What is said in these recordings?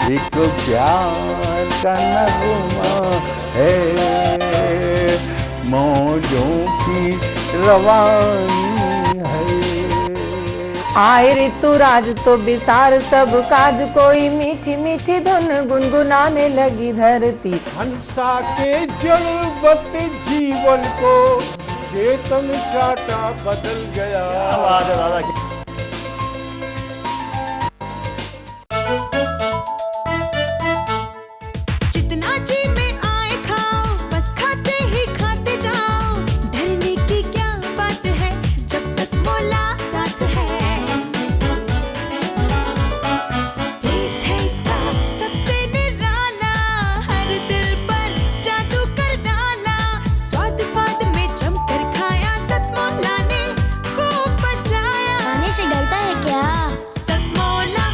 एक प्यार का नगमा है, मौजों की रवानी है। आए ऋतुराज तो बिसार सब काज, कोई मीठी मीठी धुन गुनगुनाने लगी धरती। हंसा के जलवत जीवन को चेतन चाटा बदल गया। जितना जी में आए खाओ, बस खाते ही खाते जाओ। डरने की क्या बात है जब सतमोला साथ है। टेस्ट है इसका सबसे निराला, हर दिल पर जादू कर डाला। स्वाद स्वाद में जमकर खाया, सतमोला ने खूब बचाया। खाने से डरता है क्या? सतमोला।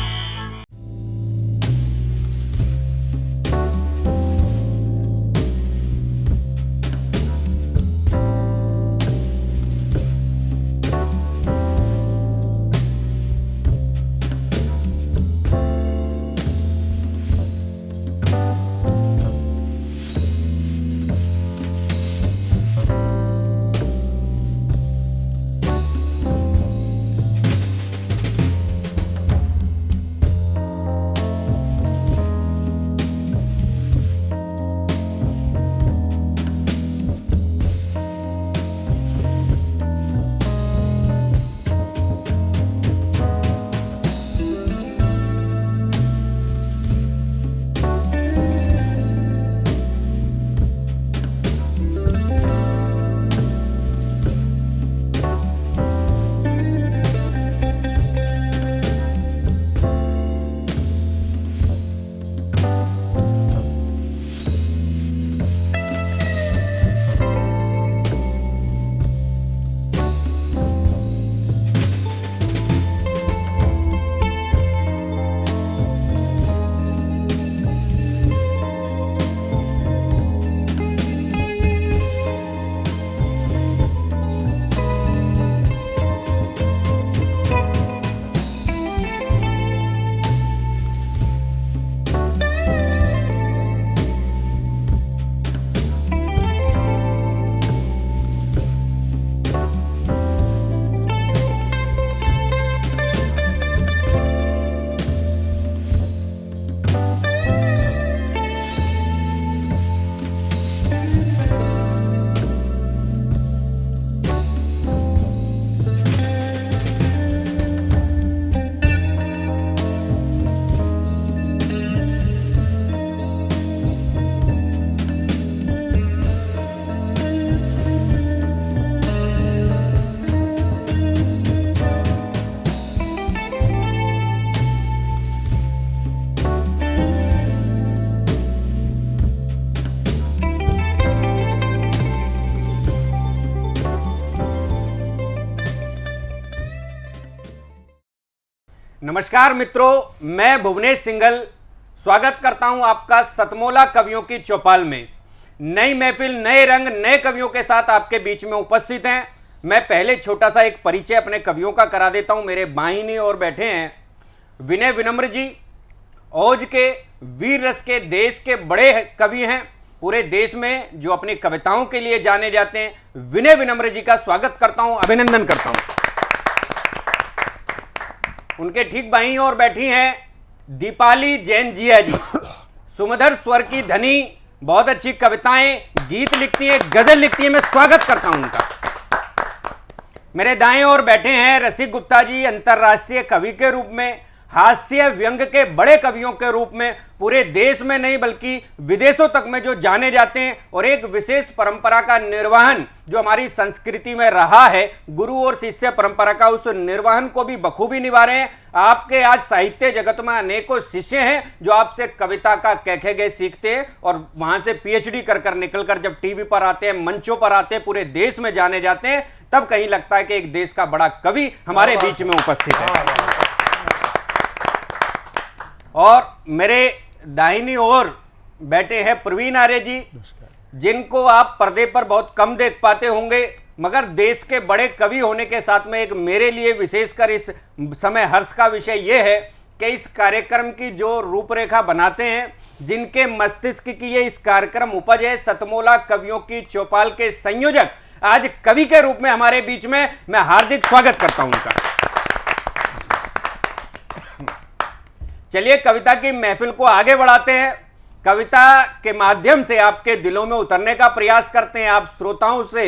नमस्कार मित्रों, मैं भुवनेश सिंघल स्वागत करता हूं आपका सतमोला कवियों की चौपाल में। नई महफिल, नए रंग, नए कवियों के साथ आपके बीच में उपस्थित हैं। मैं पहले छोटा सा एक परिचय अपने कवियों का करा देता हूं। मेरे बाहिनी ओर बैठे हैं विनय विनम्र जी, औज के वीर रस के देश के बड़े कवि हैं, पूरे देश में जो अपनी कविताओं के लिए जाने जाते हैं। विनय विनम्र जी का स्वागत करता हूं, अभिनंदन करता हूं। उनके ठीक बाईं ओर बैठी हैं दीपाली जैन जिया जी, सुमधुर स्वर की धनी, बहुत अच्छी कविताएं, गीत लिखती हैं, गजल लिखती हैं। मैं स्वागत करता हूं उनका। मेरे दाएं ओर बैठे हैं रसिक गुप्ता जी, अंतर्राष्ट्रीय कवि के रूप में, हास्य व्यंग के बड़े कवियों के रूप में पूरे देश में नहीं बल्कि विदेशों तक में जो जाने जाते हैं, और एक विशेष परंपरा का निर्वहन जो हमारी संस्कृति में रहा है, गुरु और शिष्य परंपरा का, उस निर्वहन को भी बखूबी निभा रहे हैं। आपके आज साहित्य जगत में अनेकों शिष्य हैं जो आपसे कविता का कैखे गए सीखते हैं और वहां से पीएचडी कर निकलकर जब टीवी पर आते हैं, मंचों पर आते हैं, पूरे देश में जाने जाते हैं, तब कहीं लगता है कि एक देश का बड़ा कवि हमारे बीच में उपस्थित है। और मेरे दाहिनी ओर बैठे हैं प्रवीण आर्य जी, जिनको आप पर्दे पर बहुत कम देख पाते होंगे, मगर देश के बड़े कवि होने के साथ में एक मेरे लिए विशेषकर इस समय हर्ष का विषय यह है कि इस कार्यक्रम की जो रूपरेखा बनाते हैं, जिनके मस्तिष्क की ये इस कार्यक्रम उपज है, सतमोला कवियों की चौपाल के संयोजक आज कवि के रूप में हमारे बीच में, मैं हार्दिक स्वागत करता हूं उनका। चलिए कविता की महफिल को आगे बढ़ाते हैं, कविता के माध्यम से आपके दिलों में उतरने का प्रयास करते हैं। आप श्रोताओं से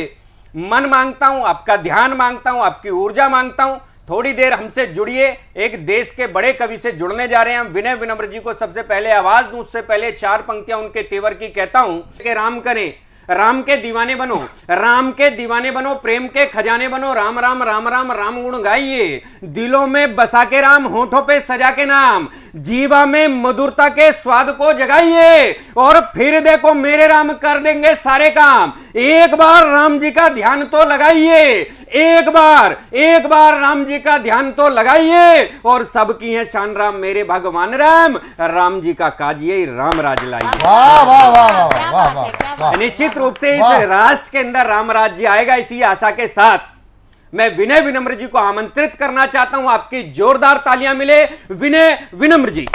मन मांगता हूं, आपका ध्यान मांगता हूं, आपकी ऊर्जा मांगता हूं, थोड़ी देर हमसे जुड़िए। एक देश के बड़े कवि से जुड़ने जा रहे हैं हम। विनय विनम्र जी को सबसे पहले आवाज दूं, उससे पहले 4 पंक्तियां उनके तेवर की कहता हूं कि राम करें, राम के दीवाने बनो, राम के दीवाने बनो, प्रेम के खजाने बनो, राम राम राम राम राम गुण गाइए, दिलों में बसा के राम, होठों पे सजा के नाम, जीवा में मधुरता के स्वाद को जगाइए, और फिर देखो मेरे राम कर देंगे सारे काम। एक बार राम जी का ध्यान तो लगाइए, एक बार राम जी का ध्यान तो लगाइए, और सबकी है शान राम मेरे भगवान राम, राम जी का काजिए राम राज लाइए। वाह वाह वाह वाह वाह वाह वाह। निश्चित रूप से इस राष्ट्र के अंदर राम राज्य आएगा, इसी आशा के साथ मैं विनय विनम्र जी को आमंत्रित करना चाहता हूं। आपकी जोरदार तालियां मिले विनय विनम्र जी।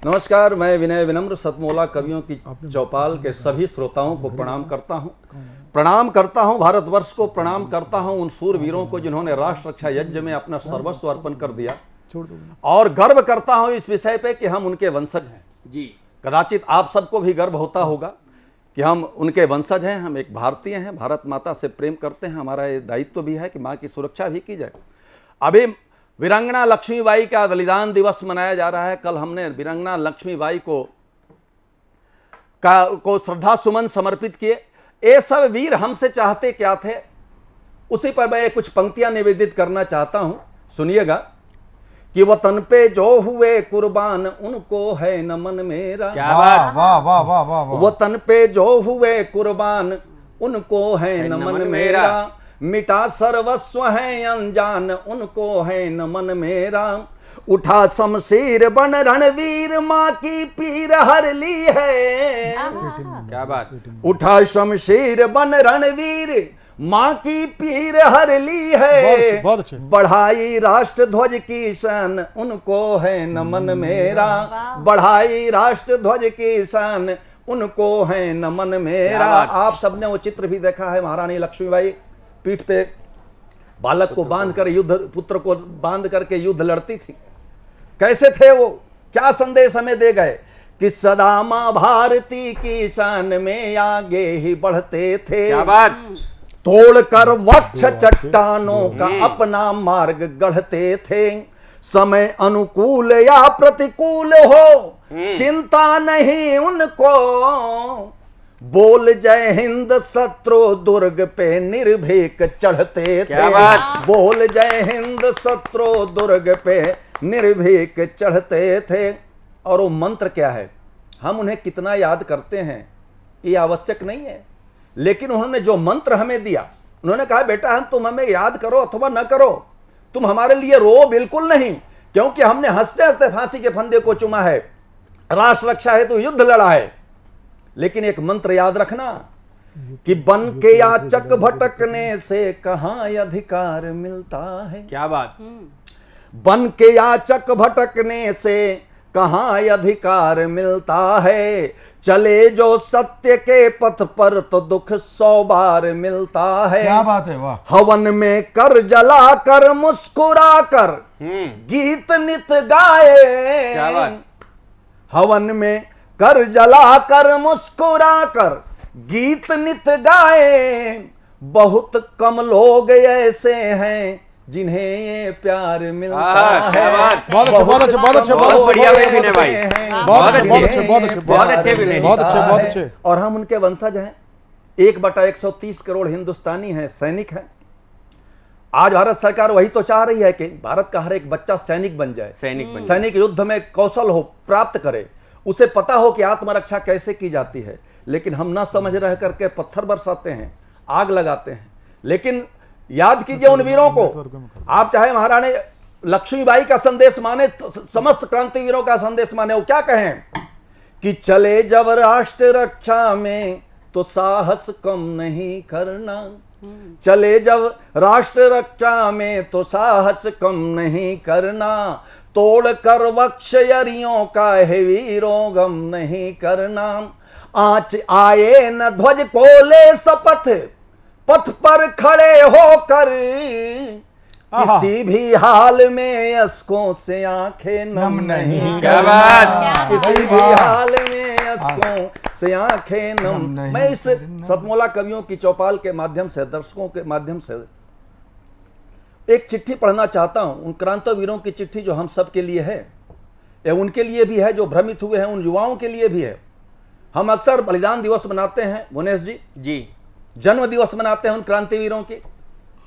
नमस्कार, मैं विनय विनम्र सतमोला कवियों की चौपाल के सभी श्रोताओं को प्रणाम करता हूं। प्रणाम करता हूं भारतवर्ष को, प्रणाम करता हूं उन सूरवीरों को जिन्होंने राष्ट्र रक्षा यज्ञ में अपना सर्वस्व अर्पण कर दिया, और गर्व करता हूं इस विषय पे कि हम उनके वंशज हैं जी। कदाचित आप सबको भी गर्व होता होगा कि हम उनके वंशज हैं, हम एक भारतीय हैं, भारत माता से प्रेम करते हैं, हमारा ये दायित्व भी है कि माँ की सुरक्षा भी की जाए। अभी वीरांगना लक्ष्मीबाई का बलिदान दिवस मनाया जा रहा है। कल हमने वीरांगना लक्ष्मीबाई को श्रद्धा सुमन समर्पित किए। ये सब वीर हमसे चाहते क्या थे, उसी पर मैं कुछ पंक्तियां निवेदित करना चाहता हूं, सुनिएगा। कि वतन पे जो हुए कुर्बान उनको है नमन मेरा, क्या बात। वाह वाह वाह वाह वाह। वतन पे जो हुए कुर्बान उनको है नमन मेरा, मिटा सर्वस्व है अनजान उनको है नमन मेरा, उठा शमशीर बन रणवीर माँ की पीर हर ली है, क्या बात। उठा शमशीर बन रणवीर माँ की पीर हर ली है, बहुत अच्छे। बढ़ाई राष्ट्र ध्वज की शान उनको है नमन मेरा, बढ़ाई राष्ट्र ध्वज की शान उनको है नमन मेरा। आप सबने वो चित्र भी देखा है, महारानी लक्ष्मीबाई पीठ पे बालक को बांध कर युद्ध, पुत्र को बांध करके युद्ध लड़ती थी। कैसे थे वो, क्या संदेश हमें दे गए कि सदा मां भारती की शान में आगे ही बढ़ते थे, क्या बात। तोड़कर वक्ष चट्टानों का अपना मार्ग गढ़ते थे, समय अनुकूल या प्रतिकूल हो चिंता नहीं उनको, बोल जय हिंद शत्रु दुर्ग पे निर्भीक चढ़ते थे, बोल जय हिंद शत्रु दुर्ग पे निर्भीक चढ़ते थे। और वो मंत्र क्या है, हम उन्हें कितना याद करते हैं ये आवश्यक नहीं है, लेकिन उन्होंने जो मंत्र हमें दिया, उन्होंने कहा बेटा हम तुम हमें याद करो अथवा न करो, तुम हमारे लिए रो बिल्कुल नहीं, क्योंकि हमने हंसते हंसते फांसी के फंदे को चुमा है, राष्ट्र रक्षा है तो युद्ध लड़ा है। लेकिन एक मंत्र याद रखना कि बन के याचक भटकने से कहां अधिकार मिलता है, क्या बात। बन के याचक भटकने से कहां अधिकार मिलता है, चले जो सत्य के पथ पर तो दुख 100 बार मिलता है। क्या बात है, वाह। हवन में कर जला कर मुस्कुरा कर गीत नित गाए, क्या बात। हवन में कर जला कर मुस्कुरा कर गीत नित गाए, बहुत कम लोग ऐसे हैं जिन्हें ये प्यार मिलता है। बहुत अच्छे बहुत अच्छे बहुत अच्छे बहुत बढ़िया विनय भाई, बहुत अच्छे बहुत अच्छे बहुत अच्छे बहुत अच्छे विनय, बहुत अच्छे बहुत अच्छे। और हम उनके वंशज हैं, 1/130 करोड़ हिंदुस्तानी हैं, सैनिक हैं। आज भारत सरकार वही तो चाह रही है कि भारत का हर एक बच्चा सैनिक बन जाए, सैनिक युद्ध में कौशल हो प्राप्त करे, उसे पता हो कि आत्मरक्षा कैसे की जाती है। लेकिन हम ना समझ रह करके पत्थर बरसाते हैं, आग लगाते हैं। लेकिन याद कीजिए उन वीरों को, आप चाहे महारानी लक्ष्मीबाई का संदेश माने, समस्त क्रांतिवीरों का संदेश माने, वो क्या कहें कि चले जब राष्ट्र रक्षा में तो साहस कम नहीं करना, चले जब राष्ट्र रक्षा में तो साहस कम नहीं करना, तोड़ कर वक्षयरियों का है वीरों गम नहीं करना। आँच आए न ध्वज को ले शपथ, पथ पर खड़े होकर किसी भी हाल में अश्कों से आंखें नम नहीं क्या बात। किसी भी हाल में अश्कों से आंखें नम। मैं इस सतमौला कवियों की चौपाल के माध्यम से, दर्शकों के माध्यम से एक चिट्ठी पढ़ना चाहता हूं। उन क्रांतिवीरों की चिट्ठी जो हम सब के लिए है, ये उनके लिए भी है जो भ्रमित हुए हैं, उन युवाओं के लिए भी है। हम अक्सर बलिदान दिवस मनाते हैं मुनेश जी, जन्म दिवस मनाते हैं उन क्रांतिवीरों की,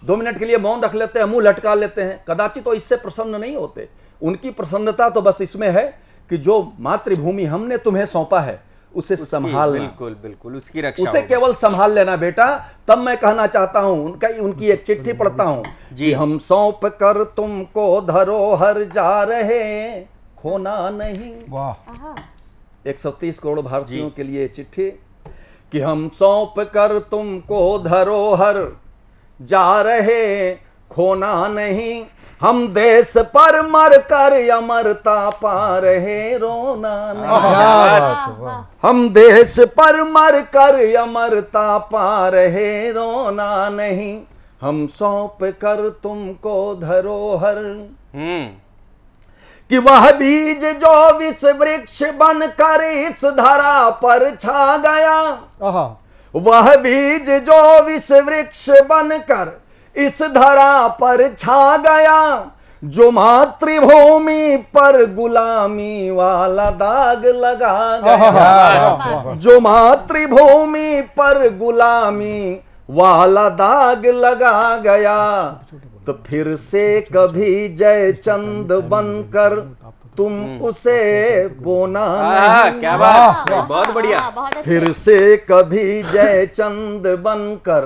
2 मिनट के लिए मौन रख लेते हैं, मुंह लटका लेते हैं, कदाचित तो इससे प्रसन्न नहीं होते। उनकी प्रसन्नता तो बस इसमें है कि जो मातृभूमि हमने तुम्हें सौंपा है उसे संभालना, बिल्कुल बिल्कुल उसकी रक्षा, उसे केवल संभाल लेना बेटा। तब मैं कहना चाहता हूं, उनकी एक चिट्ठी पढ़ता हूं जी। हम सौंप कर तुमको धरोहर जा रहे, खोना नहीं। वाह। 130 करोड़ भारतीयों के लिए चिट्ठी कि हम सौंप कर तुमको धरोहर जा रहे, खोना नहीं। हम देश पर मर कर अमरता पा रहे, रोना नहीं। हम देश पर मर कर अमरता पा रहे, रोना नहीं। हम सौंप कर तुमको धरोहर कि वह बीज जो विष वृक्ष बनकर इस धरा पर छा गया, वह बीज जो विष वृक्ष बनकर इस धरा पर छा गया, जो मातृभूमि पर गुलामी वाला दाग लगा गया, जो मातृभूमि पर गुलामी वाला दाग लगा गया। तो फिर से कभी जयचंद बनकर तुम उसे बोना नहीं। क्या बात, बहुत बढ़िया। फिर से कभी जयचंद बनकर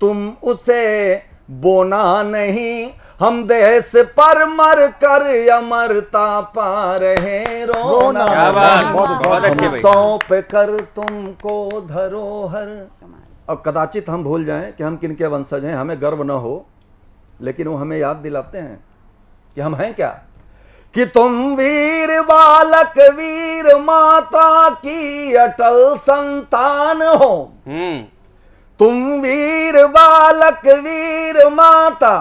तुम उसे बोना नहीं। हम देश पर मर कर अमरता पा रहे, रोना नहीं। बहुत अच्छे भाई। सौंप कर तुमको धरोहर। अब कदाचित हम भूल जाएं कि हम किनके वंशज हैं, हमें गर्व न हो, लेकिन वो हमें याद दिलाते हैं कि हम हैं क्या, कि तुम वीर बालक वीर माता की अटल संतान हो। तुम वीर बालक वीर माता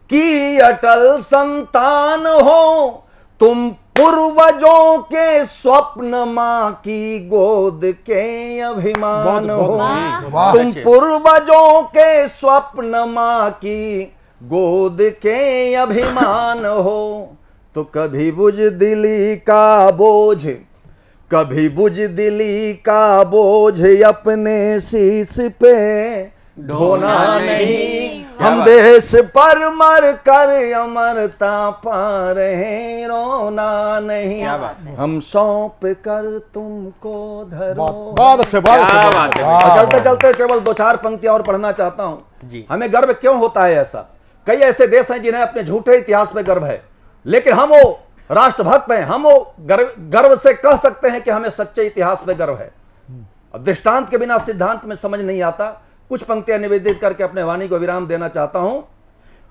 की अटल संतान हो। तुम पूर्वजों के स्वप्न मां की गोद के अभिमान हो। तुम पूर्वजों के स्वप्न मां की गोद के अभिमान हो। तो कभी बुज़दिली का बोझ, कभी बुज़दिली का बोझ अपने शीश पे ढोना नहीं। हम देश पर मर कर अमरता पा रहे, रोना नहीं। हम सौंप कर तुमको धरो। बहुत अच्छे, बहुत अच्छे। चलते चलते केवल 2-4 पंक्तियां और पढ़ना चाहता हूं जी। हमें गर्व क्यों होता है ऐसा? कई ऐसे देश हैं जिन्हें अपने झूठे इतिहास पे गर्व है, लेकिन हम वो राष्ट्रभक्त हैं, हम वो गर्व से कह सकते हैं कि हमें सच्चे इतिहास पे गर्व है। अब दृष्टांत के बिना सिद्धांत में समझ नहीं आता। कुछ पंक्तियां निवेदित करके अपने वाणी को विराम देना चाहता हूं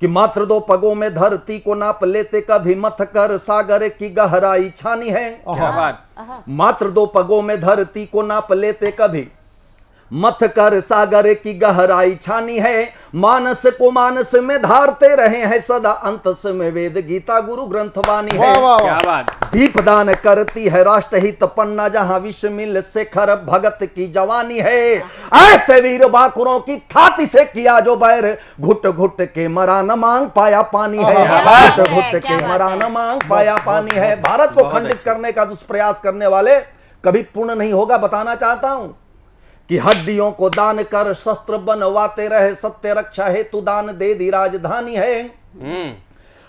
कि मात्र 2 पगों में धरती को नाप लेते, कभी मथ कर सागर की गहराई छानी है। क्या बात। मात्र 2 पगों में धरती को नाप लेते, कभी मथ कर सागर की गहराई छानी है। मानस को मानस में धारते रहे हैं सदा, अंतस में वेद गीता गुरु ग्रंथ वाणी है। क्या बात। दीपदान करती है राष्ट्रहित पन्ना, जहां विश्व मिल से खर भगत की जवानी है। ऐसे वीर बाकुरों की छाती से किया जो बैर, घुट घुट के मरा न मांग पाया पानी है। घुट घुट के मरा न मांग पाया पानी है। भारत को खंडित करने का दुष्प्रयास करने वाले कभी पूर्ण नहीं होगा। बताना चाहता हूं कि हड्डियों को दान कर शस्त्र बनवाते रहे, सत्य रक्षा हेतु दान दे दी राजधानी है।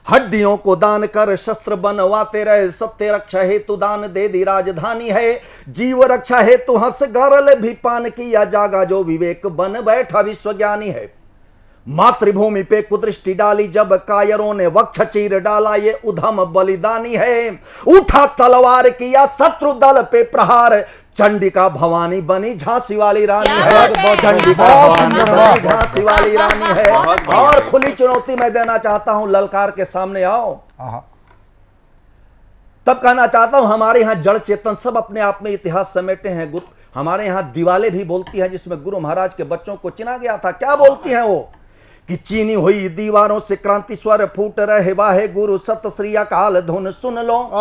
हड्डियों को दान कर शस्त्र बनवाते रहे, सत्य रक्षा हेतु दान दे दी राजधानी है। जीव रक्षा हेतु हंस गरल भी पान किया, जागा जो विवेक बन बैठा विश्वज्ञानी है। मातृभूमि पे कुदृष्टि डाली जब कायरों ने वक्ष चीर डाला, ये उधम बलिदानी है। उठा तलवार किया शत्रु दल पे प्रहार, चंडिका भवानी बनी झांसी वाली रानी है। चंडिका भवानी बनी झांसी वाली रानी है। और खुली चुनौती मैं देना चाहता हूं, ललकार के सामने आओ। तब कहना चाहता हूं, हमारे यहां जड़ चेतन सब अपने आप में इतिहास समेटे हैं। हमारे यहां दीवालें भी बोलती हैं, जिसमें गुरु महाराज के बच्चों को चिना गया था। क्या बोलती हैं वो कि चीनी हुई दीवारों से क्रांति स्वर फूट रहे, वाहे गुरु सत श्री अकाल धुन सुन लो।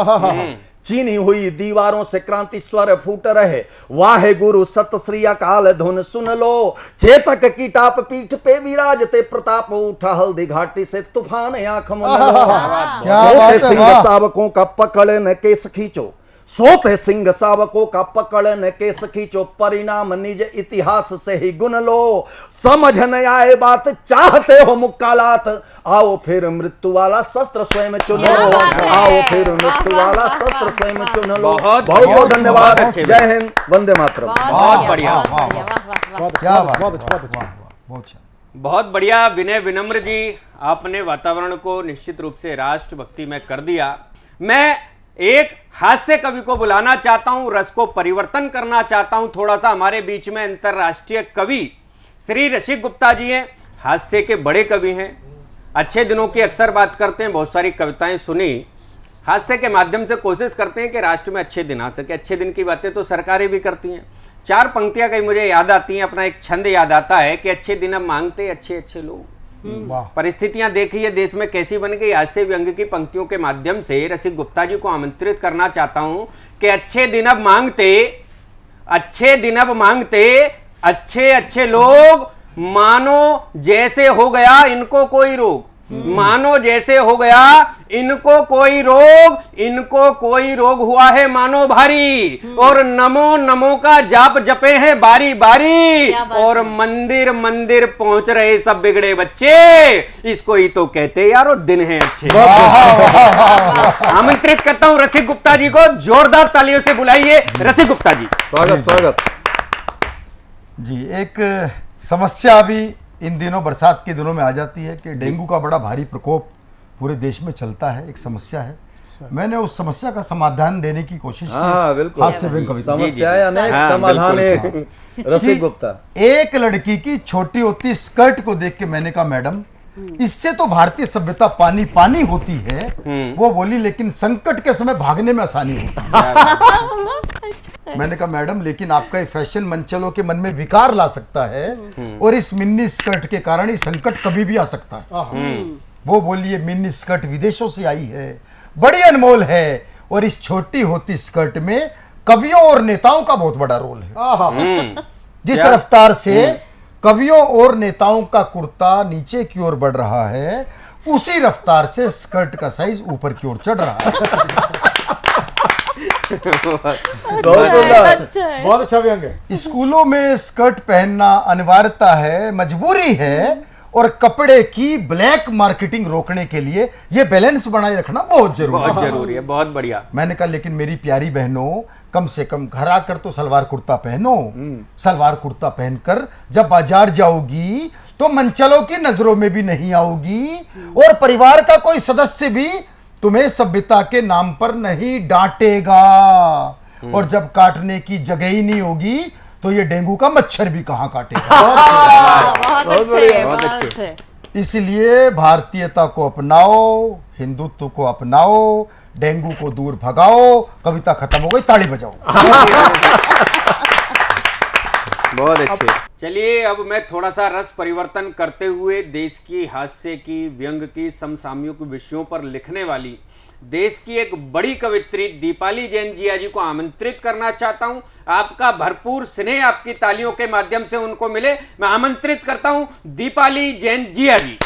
चीनी हुई दीवारों से क्रांति स्वर फूट रहे, वाहे गुरु सत श्री अकाल धुन सुन लो। चेतक की टाप पीठ पे विराजते प्रताप, उठा हल्दी घाटी से तूफान आंख मुन लो। सिंह सावकों का पकड़ न केस खींचो, सोते सिंह सावकों का पकड़ न केस खींचो, परिणाम निज इतिहास से ही गुन लो। समझ न आए बात चाहते हो मुक्कालात, आओ फिर मृत्यु वाला शस्त्र स्वयं चुन लो। आओ फिर मृत्यु वाला शस्त्र स्वयं चुन लो। बहुत बहुत धन्यवाद। जय हिंद, वंदे मातरम। बहुत बढ़िया, बहुत बढ़िया। विनय विनम्र जी, आपने वातावरण को निश्चित रूप से राष्ट्रभक्ति में कर दिया। मैं एक हास्य कवि को बुलाना चाहता हूं, रस को परिवर्तन करना चाहता हूं थोड़ा सा। हमारे बीच में अंतरराष्ट्रीय कवि श्री रसिक गुप्ता जी हैं, हास्य के बड़े कवि हैं। अच्छे दिनों की अक्सर बात करते हैं, बहुत सारी कविताएं सुनी। हास्य के माध्यम से कोशिश करते हैं कि राष्ट्र में अच्छे दिन आ सके। अच्छे दिन की बातें तो सरकारें भी करती हैं। चार पंक्तियां कहीं मुझे याद आती हैं, अपना एक छंद याद आता है कि अच्छे दिन अब मांगते अच्छे अच्छे लोग। परिस्थितियां देखिए देश में कैसी बन गई। हास्य व्यंग की पंक्तियों के माध्यम से रसिक गुप्ता जी को आमंत्रित करना चाहता हूं कि अच्छे दिन अब मांगते अच्छे अच्छे लोग, मानो जैसे हो गया इनको कोई रोग, मानो जैसे हो गया इनको कोई रोग हुआ है मानो भारी, और नमो नमो का जाप जपे हैं बारी बारी, और मंदिर मंदिर पहुंच रहे सब बिगड़े बच्चे, इसको ही तो कहते यारो दिन है अच्छे। आमंत्रित करता हूं रसिक गुप्ता जी को, जोरदार तालियों से बुलाइए रसिक गुप्ता जी। स्वागत जी। एक समस्या अभी इन दिनों बरसात के दिनों में आ जाती है कि डेंगू का बड़ा भारी प्रकोप पूरे देश में चलता है, एक समस्या है। मैंने उस समस्या का समाधान देने की कोशिश की। बिल्कुल। हास्य व्यंग कविता। समस्या समाधान रसिक गुप्ता। एक लड़की की छोटी होती स्कर्ट को देख के मैंने कहा मैडम, इससे तो भारतीय सभ्यता पानी पानी होती है। वो बोली लेकिन संकट के समय भागने में आसानी होती है। मैंने कहा मैडम लेकिन आपका ये फैशन मनचलों के मन में विकार ला सकता है, और इस मिनी स्कर्ट के कारण ये संकट कभी भी आ सकता है। वो बोली ये मिनी स्कर्ट विदेशों से आई है, बड़ी अनमोल है, और इस छोटी होती स्कर्ट में कवियों और नेताओं का बहुत बड़ा रोल है। जिस रफ्तार से कवियों और नेताओं का कुर्ता नीचे की ओर बढ़ रहा है, उसी रफ्तार से स्कर्ट का साइज ऊपर की ओर चढ़ रहा है। बहुत अच्छा व्यंग है। स्कूलों में स्कर्ट पहनना अनिवार्यता है, मजबूरी है, और कपड़े की ब्लैक मार्केटिंग रोकने के लिए ये बैलेंस बनाए रखना बहुत जरूरी है। बहुत बढ़िया। मैंने कहा लेकिन मेरी प्यारी बहनों, कम से कम घर आकर तो सलवार कुर्ता पहनो। सलवार कुर्ता पहनकर जब बाजार जाओगी तो मनचलों की नजरों में भी नहीं आओगी, और परिवार का कोई सदस्य भी तुम्हें सभ्यता के नाम पर नहीं डांटेगा। और जब काटने की जगह ही नहीं होगी तो ये डेंगू का मच्छर भी कहां काटेगा। बहुत अच्छे। इसलिए भारतीयता को अपनाओ, हिंदुत्व को अपनाओ, डेंगू को दूर भगाओ। कविता खत्म हो गई, ताली बजाओ। बहुत अच्छे। चलिए अब मैं थोड़ा सा रस परिवर्तन करते हुए देश की हास्य की, व्यंग की, समसामयिक विषयों पर लिखने वाली देश की एक बड़ी कवित्री दीपाली जैन जिया जी को आमंत्रित करना चाहता हूं। आपका भरपूर स्नेह आपकी तालियों के माध्यम से उनको मिले। मैं आमंत्रित करता हूं दीपाली जैन जिया जी।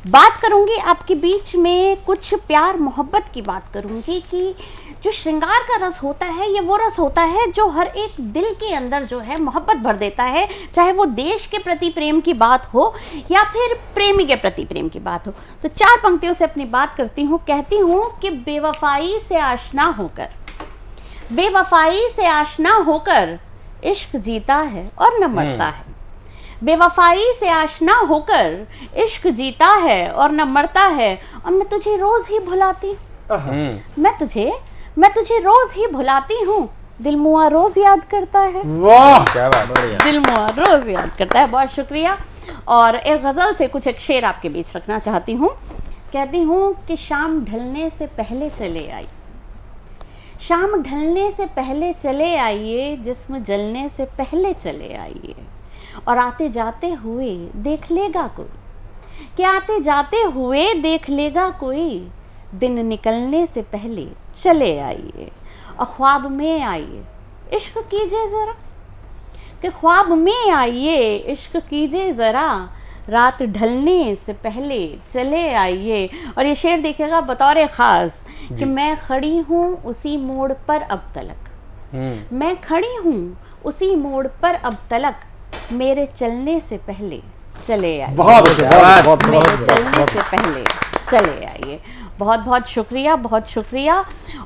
बात करूंगी आपके बीच में, कुछ प्यार मोहब्बत की बात करूंगी कि जो श्रृंगार का रस होता है, ये वो रस होता है जो हर एक दिल के अंदर जो है मोहब्बत भर देता है, चाहे वो देश के प्रति प्रेम की बात हो या फिर प्रेमी के प्रति प्रेम की बात हो। तो चार पंक्तियों से अपनी बात करती हूँ। कहती हूँ कि बेवफाई से आशना होकर इश्क जीता है और न मरता है। बेवफाई से आशना होकर इश्क जीता है और न मरता है, और मैं तुझे रोज ही भुलाती, मैं तुझे रोज ही भुलाती हूँ, दिल मुआ रोज याद करता है। वाह, क्या बात है। दिल मुआ रोज याद करता है। बहुत शुक्रिया। और एक गजल से कुछ एक शेर आपके बीच रखना चाहती हूँ। कहती हूँ कि शाम ढलने से पहले चले आई, शाम ढलने से पहले चले आइए, जिस्म जलने से पहले चले आइए, और आते जाते हुए देख लेगा कोई, कि आते जाते हुए देख लेगा कोई, दिन निकलने से पहले चले आइए, और ख्वाब में आइए इश्क कीजिए ज़रा, कि ख्वाब में आइए इश्क कीजिए ज़रा, रात ढलने से पहले चले आइए। और ये शेर देखिएगा बतौर ख़ास कि मैं खड़ी हूँ उसी मोड़ पर अब तलक, मैं खड़ी हूँ उसी मोड़ पर अब तलक, मेरे चलने से पहले चले आइए, मेरे चलने से पहले चले आइए। बहुत बहुत शुक्रिया, बहुत शुक्रिया।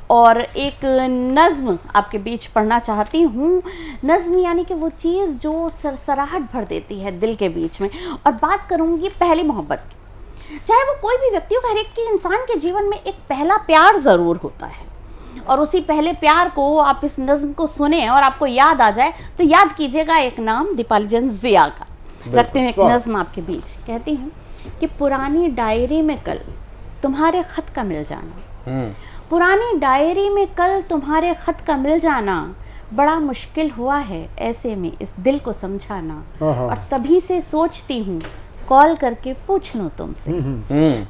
और एक नज़्म आपके बीच पढ़ना चाहती हूँ। नज़्म यानी कि वो चीज़ जो सरसराहट भर देती है दिल के बीच में। और बात करूँगी पहली मोहब्बत की। चाहे वो कोई भी व्यक्ति हो, हर एक के इंसान के जीवन में एक पहला प्यार ज़रूर होता है, और उसी पहले प्यार को आप इस नज़्म को सुने और आपको याद आ जाए तो याद कीजिएगा एक नाम, दीपाली चंद जिया का। रखते हैं एक नज़्म आपके बीच। कहती हूँ कि पुरानी डायरी में कल तुम्हारे खत का मिल जाना, पुरानी डायरी में कल तुम्हारे खत का मिल जाना, बड़ा मुश्किल हुआ है ऐसे में इस दिल को समझाना, और तभी से सोचती हूँ कॉल करके पूछ लूँ तुमसे,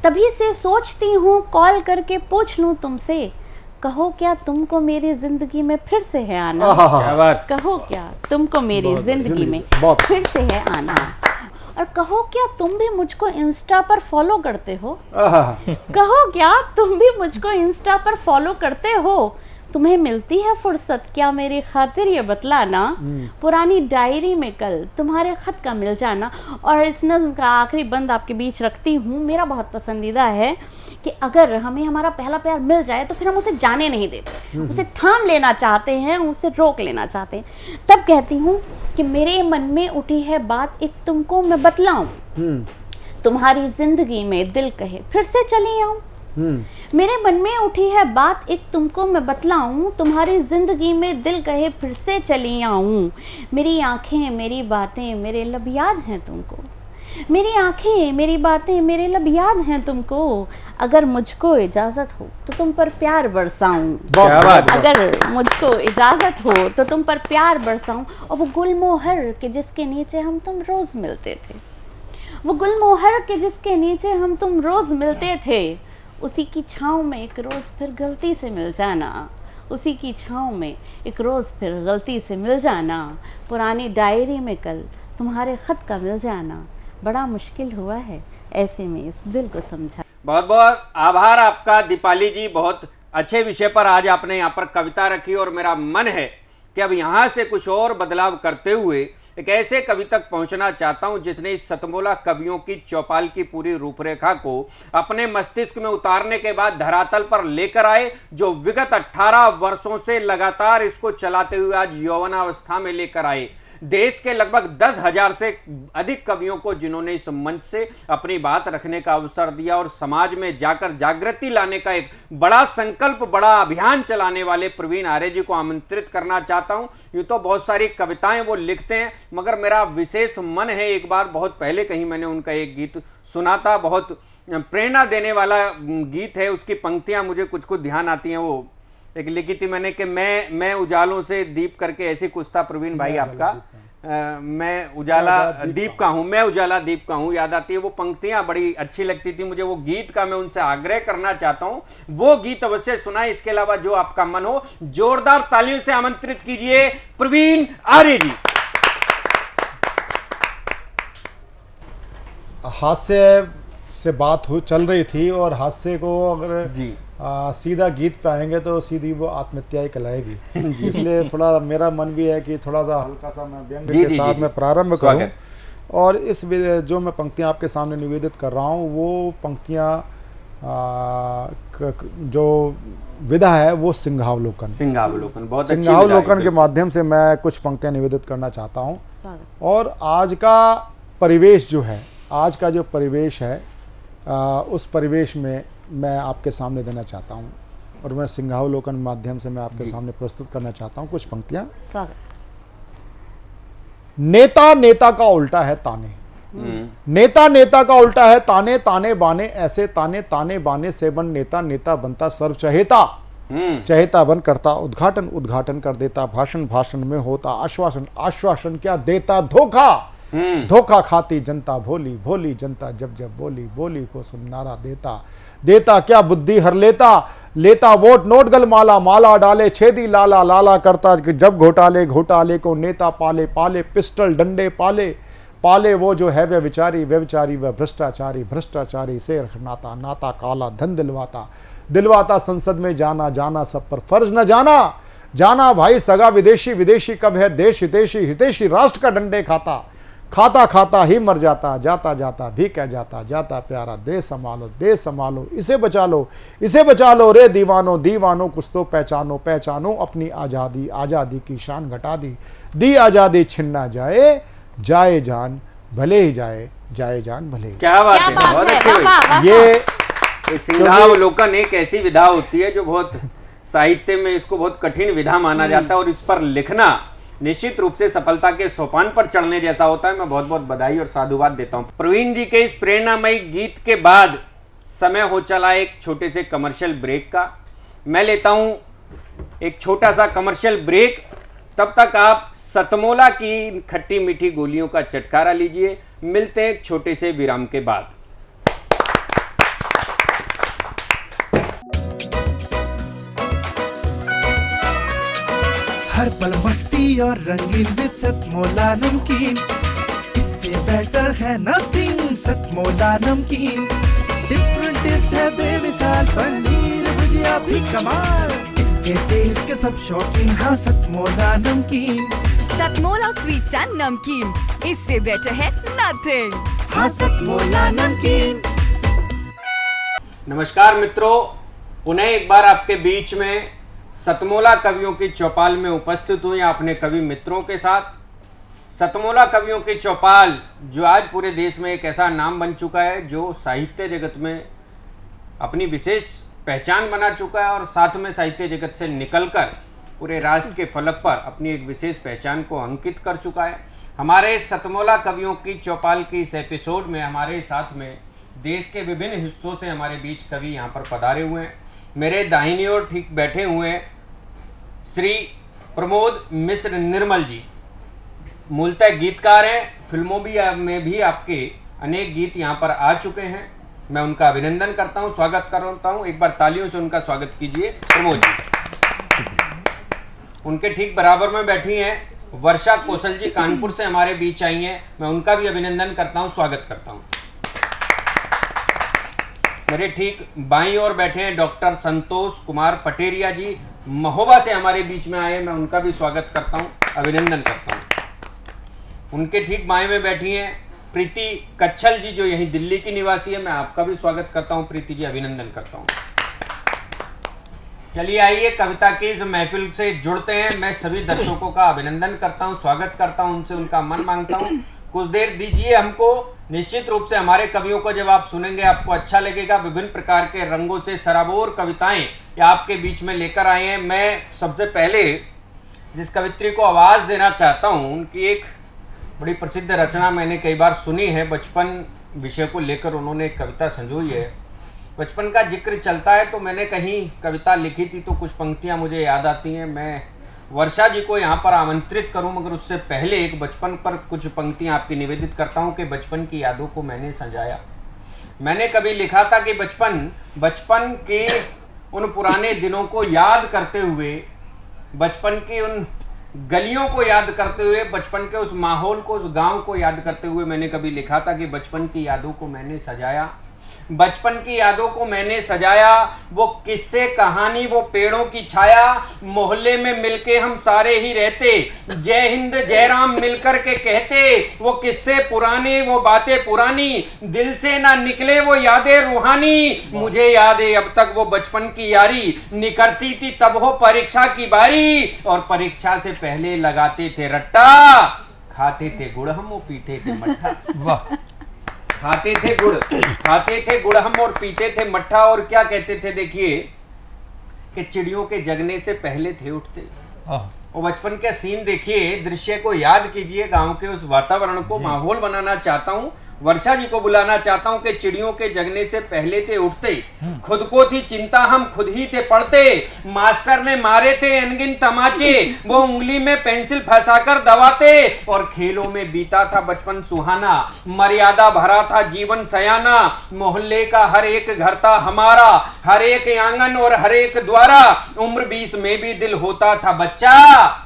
तभी से सोचती हूँ कॉल करके पूछ लूँ तुमसे, कहो क्या तुमको मेरी जिंदगी में फिर से है आना, क्या बात। कहो क्या तुमको मेरी जिंदगी में फिर से है आना, और कहो क्या तुम भी मुझको इंस्टा पर फॉलो करते हो, कहो क्या तुम भी मुझको इंस्टा पर फॉलो करते हो, तुम्हें मिलती है फुर्सत क्या मेरी खातिर ये बतलाना, पुरानी डायरी में कल तुम्हारे खत का मिल जाना। और इस नज़्म का आखिरी बंद आपके बीच रखती हूँ, मेरा बहुत पसंदीदा है कि अगर हमें हमारा पहला प्यार मिल जाए तो फिर हम उसे जाने नहीं देते, उसे थाम लेना चाहते हैं, उसे रोक लेना चाहते हैं। तब कहती हूँ कि मेरे मन में उठी है बात एक तुमको मैं बतलाऊं, तुम्हारी जिंदगी में दिल कहे फिर से चली आऊं, मेरे मन में उठी है बात एक तुमको मैं बतलाऊं, तुम्हारी जिंदगी में दिल कहे फिर से चली आऊं, मेरी आंखें मेरी बातें मेरे लब याद हैं तुमको, मेरी आंखें मेरी बातें मेरे लब याद हैं तुमको, अगर मुझको इजाजत हो तो तुम पर प्यार बरसाऊं, अगर मुझको इजाजत हो तो तुम पर प्यार बरसाऊं, और वो गुलमोहर के जिसके नीचे हम तुम रोज मिलते थे, वो गुलमोहर के जिसके नीचे हम तुम रोज मिलते थे, उसी की छाँव में एक रोज़ फिर गलती से मिल जाना, उसी की छाँव में एक रोज़ फिर गलती से मिल जाना, पुरानी डायरी में कल तुम्हारे खत का मिल जाना, बड़ा मुश्किल हुआ है ऐसे में इस दिल को समझा। बहुत बहुत आभार आपका दीपाली जी, बहुत अच्छे विषय पर आज आपने यहाँ पर कविता रखी, और मेरा मन है कि अब यहाँ से कुछ और बदलाव करते हुए एक ऐसे कवि तक पहुंचना चाहता हूं जिसने इस सतमोला कवियों की चौपाल की पूरी रूपरेखा को अपने मस्तिष्क में उतारने के बाद धरातल पर लेकर आए, जो विगत 18 वर्षों से लगातार इसको चलाते हुए आज यौवनावस्था में लेकर आए। देश के लगभग 10,000 से अधिक कवियों को जिन्होंने इस मंच से अपनी बात रखने का अवसर दिया और समाज में जाकर जागृति लाने का एक बड़ा संकल्प, बड़ा अभियान चलाने वाले प्रवीण आर्य जी को आमंत्रित करना चाहता हूं। यूं तो बहुत सारी कविताएं वो लिखते हैं, मगर मेरा विशेष मन है, एक बार बहुत पहले कहीं मैंने उनका एक गीत सुना था, बहुत प्रेरणा देने वाला गीत है, उसकी पंक्तियां मुझे कुछ कुछ ध्यान आती हैं। वो एक लिखी थी मैंने कि मैं उजालों से दीप करके, ऐसी कुछ था प्रवीण भाई आपका, मैं उजाला दीप का हूं, मैं उजाला दीप का हूं, याद आती है वो पंक्तियां, बड़ी अच्छी लगती थी मुझे। वो गीत का मैं उनसे आग्रह करना चाहता हूं, वो गीत अवश्य सुनाए। इसके अलावा जो आपका मन हो, जोरदार तालियों से आमंत्रित कीजिए प्रवीण आर्य जी। हास्य से बात चल रही थी, और हास्य को अगर जी सीधा गीत पे आएंगे तो सीधी वो आत्महत्या ही कहलाएगी। इसलिए थोड़ा मेरा मन भी है कि थोड़ा सा हल्का सा मैं व्यंग के साथ में प्रारंभ करूं, और इस जो मैं पंक्तियां आपके सामने निवेदित कर रहा हूं, वो पंक्तियां जो विधा है वो सिंहावलोकन, सिंहावलोकन, बहुत अच्छी सिंहावलोकन के माध्यम से मैं कुछ पंक्तियां निवेदित करना चाहता हूं। स्वागत। और आज का परिवेश जो है, आज का जो परिवेश है, उस परिवेश में मैं आपके सामने देना चाहता हूँ, और मैं सिंहावलोकन माध्यम से मैं आपके सामने प्रस्तुत करना चाहता हूँ कुछ पंक्तियाँ। स्वागत। नेता नेता का उल्टा है ताने, नेता नेता का उल्टा है ताने, ताने बाने ऐसे ताने, ताने बाने से बन नेता, नेता बनता सर्व चहेता, चहेता बन करता उद्घाटन, उद्घाटन कर देता भाषण, भाषण में होता आश्वासन, आश्वासन क्या देता धोखा, धोखा खाती जनता भोली, भोली जनता जब जब बोली, बोली को सुननारा देता, देता क्या बुद्धि हर लेता, लेता वोट नोट गल माला, माला डाले छेदी लाला, लाला करता जब घोटाले, घोटाले को नेता पाले, पाले पिस्टल डंडे पाले, पाले वो जो है व्यभिचारी, व्यभिचारी वह भ्रष्टाचारी, भ्रष्टाचारी से नाता, नाता काला धन दिलवाता, दिलवाता संसद में जाना, जाना सब पर फर्ज न जाना, जाना भाई सगा विदेशी, विदेशी कब है देश हितैषी, हितैषी राष्ट्र का डंडे खाता, खाता खाता ही मर जाता, जाता जाता भी कह जाता, जाता प्यारा देश संभालो, देश संभालो, इसे बचा लो, इसे बचा लो रे दीवानो, दीवानो कुछ तो पहचानो, पहचानो अपनी आज़ादी, आज़ादी की शान घटा दी आज़ादी छिन्ना जाए, जाए जान भले ही जाए, जाए जान भले ही। क्या बात है, बहुत अच्छी हुई। ये सिंहावलोकन एक ऐसी विधा होती है जो बहुत साहित्य में इसको बहुत कठिन विधा माना जाता है, और इस पर लिखना निश्चित रूप से सफलता के सोपान पर चढ़ने जैसा होता है। मैं बहुत बहुत बधाई और साधुवाद देता हूं प्रवीण जी के इस प्रेरणामयी गीत के बाद समय हो चला एक छोटे से कमर्शियल ब्रेक का। मैं लेता हूं एक छोटा सा कमर्शियल ब्रेक, तब तक आप सतमोला की खट्टी मीठी गोलियों का चटकारा लीजिए। मिलते हैं एक छोटे से विराम के बाद। हर पल मस्ती और रंगीन विद सतमोला नमकीन, इससे बेटर है नथिंग। सतमोला नमकीन डिफरेंट टेस्ट है बेमिसाल, पनीर भुजिया भी कमाल, इसके टेस्ट के सब शौकीन। हाँ सतमोला नमकीन, सतमोला स्वीट्स एंड नमकीन, इससे बेटर है नथिंग। हाँ सतमोला नमकीन। नमस्कार मित्रों, पुनः एक बार आपके बीच में सतमोला कवियों की चौपाल में उपस्थित हुए अपने कवि मित्रों के साथ। सतमोला कवियों की चौपाल जो आज पूरे देश में एक ऐसा नाम बन चुका है, जो साहित्य जगत में अपनी विशेष पहचान बना चुका है, और साथ में साहित्य जगत से निकलकर पूरे राष्ट्र के फलक पर अपनी एक विशेष पहचान को अंकित कर चुका है। हमारे सतमोला कवियों की चौपाल की इस एपिसोड में हमारे साथ में देश के विभिन्न हिस्सों से हमारे बीच कवि यहाँ पर पधारे हुए हैं। मेरे दाहिनी ओर ठीक बैठे हुए श्री प्रमोद मिश्र निर्मल जी, मूलतः गीतकार हैं, फिल्मों में भी आपके अनेक गीत यहाँ पर आ चुके हैं। मैं उनका अभिनंदन करता हूँ, स्वागत करता हूँ। एक बार तालियों से उनका स्वागत कीजिए प्रमोद जी। उनके ठीक बराबर में बैठी हैं वर्षा कौशल जी, कानपुर से हमारे बीच आई हैं। मैं उनका भी अभिनंदन करता हूँ, स्वागत करता हूँ। मेरे ठीक बाईं ओर बैठे हैं डॉक्टर संतोष कुमार पटेरिया जी, महोबा से हमारे बीच में आए। मैं उनका भी स्वागत करता हूं, अभिनंदन करता हूं। उनके ठीक बाएं में बैठी हैं प्रीति कच्छल जी, जो यहीं दिल्ली की निवासी है। मैं आपका भी स्वागत करता हूं प्रीति जी, अभिनंदन करता हूं। चलिए आइए कविता की इस महफिल से जुड़ते हैं। मैं सभी दर्शकों का अभिनंदन करता हूं, स्वागत करता हूं, उनसे उनका मन मांगता हूं। कुछ देर दीजिए हमको। निश्चित रूप से हमारे कवियों को जब आप सुनेंगे आपको अच्छा लगेगा। विभिन्न प्रकार के रंगों से सराबोर कविताएं ये आपके बीच में लेकर आए हैं। मैं सबसे पहले जिस कवित्री को आवाज देना चाहता हूं, उनकी एक बड़ी प्रसिद्ध रचना मैंने कई बार सुनी है। बचपन विषय को लेकर उन्होंने एक कविता संजोई है। बचपन का जिक्र चलता है तो मैंने कहीं कविता लिखी थी, तो कुछ पंक्तियां मुझे याद आती हैं। मैं वर्षा जी को यहाँ पर आमंत्रित करूं, मगर उससे पहले एक बचपन पर कुछ पंक्तियां आपकी निवेदित करता हूं कि बचपन की यादों को मैंने सजाया। मैंने कभी लिखा था कि बचपन के उन पुराने दिनों को याद करते हुए, बचपन की उन गलियों को याद करते हुए, बचपन के उस माहौल को, उस गांव को याद करते हुए मैंने कभी लिखा था कि बचपन की यादों को मैंने सजाया। बचपन की यादों को मैंने सजाया, वो किस्से कहानी, वो पेड़ों की छाया, मोहल्ले में मिलके हम सारे ही रहते, जय हिंद जय राम मिलकर के कहते। वो किस्से पुराने, वो बातें पुरानी, दिल से ना निकले वो यादें रूहानी। मुझे याद है अब तक वो बचपन की यारी, निकलती थी तब हो परीक्षा की बारी, और परीक्षा से पहले लगाते थे रट्टा, खाते थे गुड़ हम वो पीते थे मट्ठा। वाह। खाते थे गुड़ हम और पीते थे मट्ठा। और क्या कहते थे देखिए कि चिड़ियों के जगने से पहले थे उठते। और बचपन का सीन देखिए, दृश्य को याद कीजिए, गांव के उस वातावरण को माहौल बनाना चाहता हूँ। वर्षा जी को बुलाना चाहता हूँ कि चिड़ियों के जगने से पहले थे उठते, खुद को थी चिंता हम खुद ही थे पढ़ते, मास्टर ने मारे थे अनगिन तमाचे, वो उंगली में पेंसिल फंसाकर दबाते, और खेलों में बीता था बचपन सुहाना, मर्यादा भरा था जीवन सयाना, मोहल्ले का हर एक घर था हमारा, हर एक आंगन और हर एक द्वारा, उम्र 20 में भी दिल होता था बच्चा,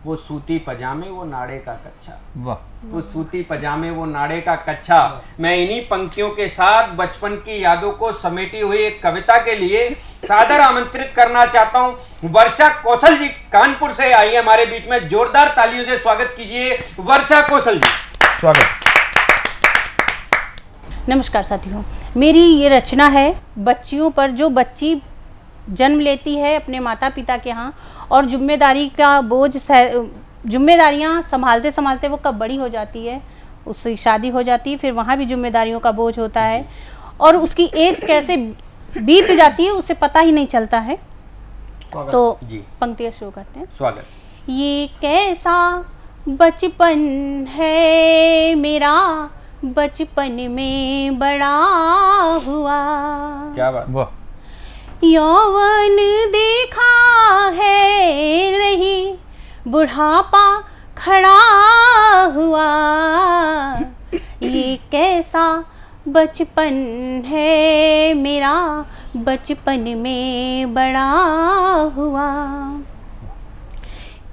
वो सूती पजामे वो नाड़े का कच्चा। वाह। वो सूती पजामे वो नाड़े का कच्चा। मैं इन्हीं पंक्तियों के साथ बचपन की यादों को समेटी हुई एक कविता के लिए सादर आमंत्रित करना चाहता हूं वर्षा कौशल जी, कानपुर से आई है हमारे बीच में। जोरदार तालियों से स्वागत कीजिए वर्षा कौशल जी। स्वागत। नमस्कार साथियों, मेरी ये रचना है बच्चियों पर। जो बच्ची जन्म लेती है अपने माता पिता के यहाँ और जिम्मेदारी का बोझ, जिम्मेदारियाँ संभालते संभालते वो कब बड़ी हो जाती है, उसकी शादी हो जाती है, फिर वहाँ भी जिम्मेदारियों का बोझ होता है और उसकी एज कैसे बीत जाती है उसे पता ही नहीं चलता है। तो पंक्तियाँ शुरू करते हैं। स्वागत। ये कैसा बचपन है मेरा, बचपन में बड़ा हुआ। क्या बात। वाह। यौवन देखा है नहीं, बुढ़ापा खड़ा हुआ। ये कैसा बचपन है मेरा, बचपन में बड़ा हुआ।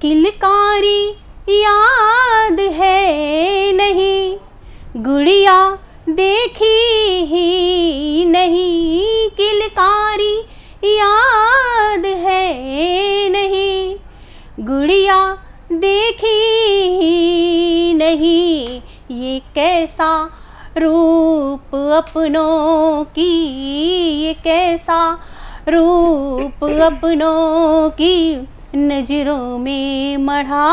किलकारी याद है नहीं, गुड़िया देखी ही नहीं। किलकारी याद है नहीं, गुड़िया देखी ही नहीं। ये कैसा रूप अपनों की, ये कैसा रूप अपनों की नजरों में मढ़ा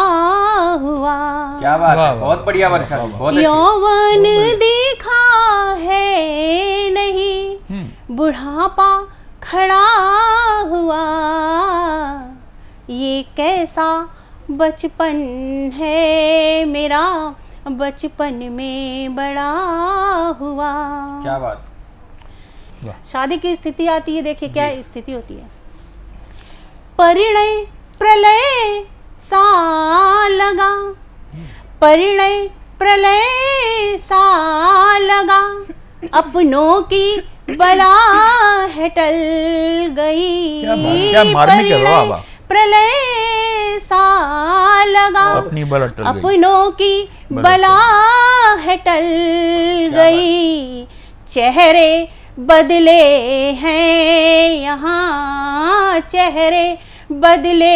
हुआ। क्या बात है, बहुत बढ़िया वर्षा जी, बहुत अच्छी। यौवन देखा है नहीं, बुढ़ापा खड़ा हुआ। ये कैसा बचपन है मेरा, बचपन में बड़ा हुआ। क्या बात। शादी की स्थिति आती है, देखिए क्या स्थिति होती है। परिणय प्रलय सा लगा, परिणय प्रलय सा लगा, अपनों की बला है टल गई। क्या मार्मिक है बाबा। प्रलय सा लगा, अपनी बला टल गई, अपनों की बला है टल गई। चेहरे बदले हैं यहाँ, चेहरे बदले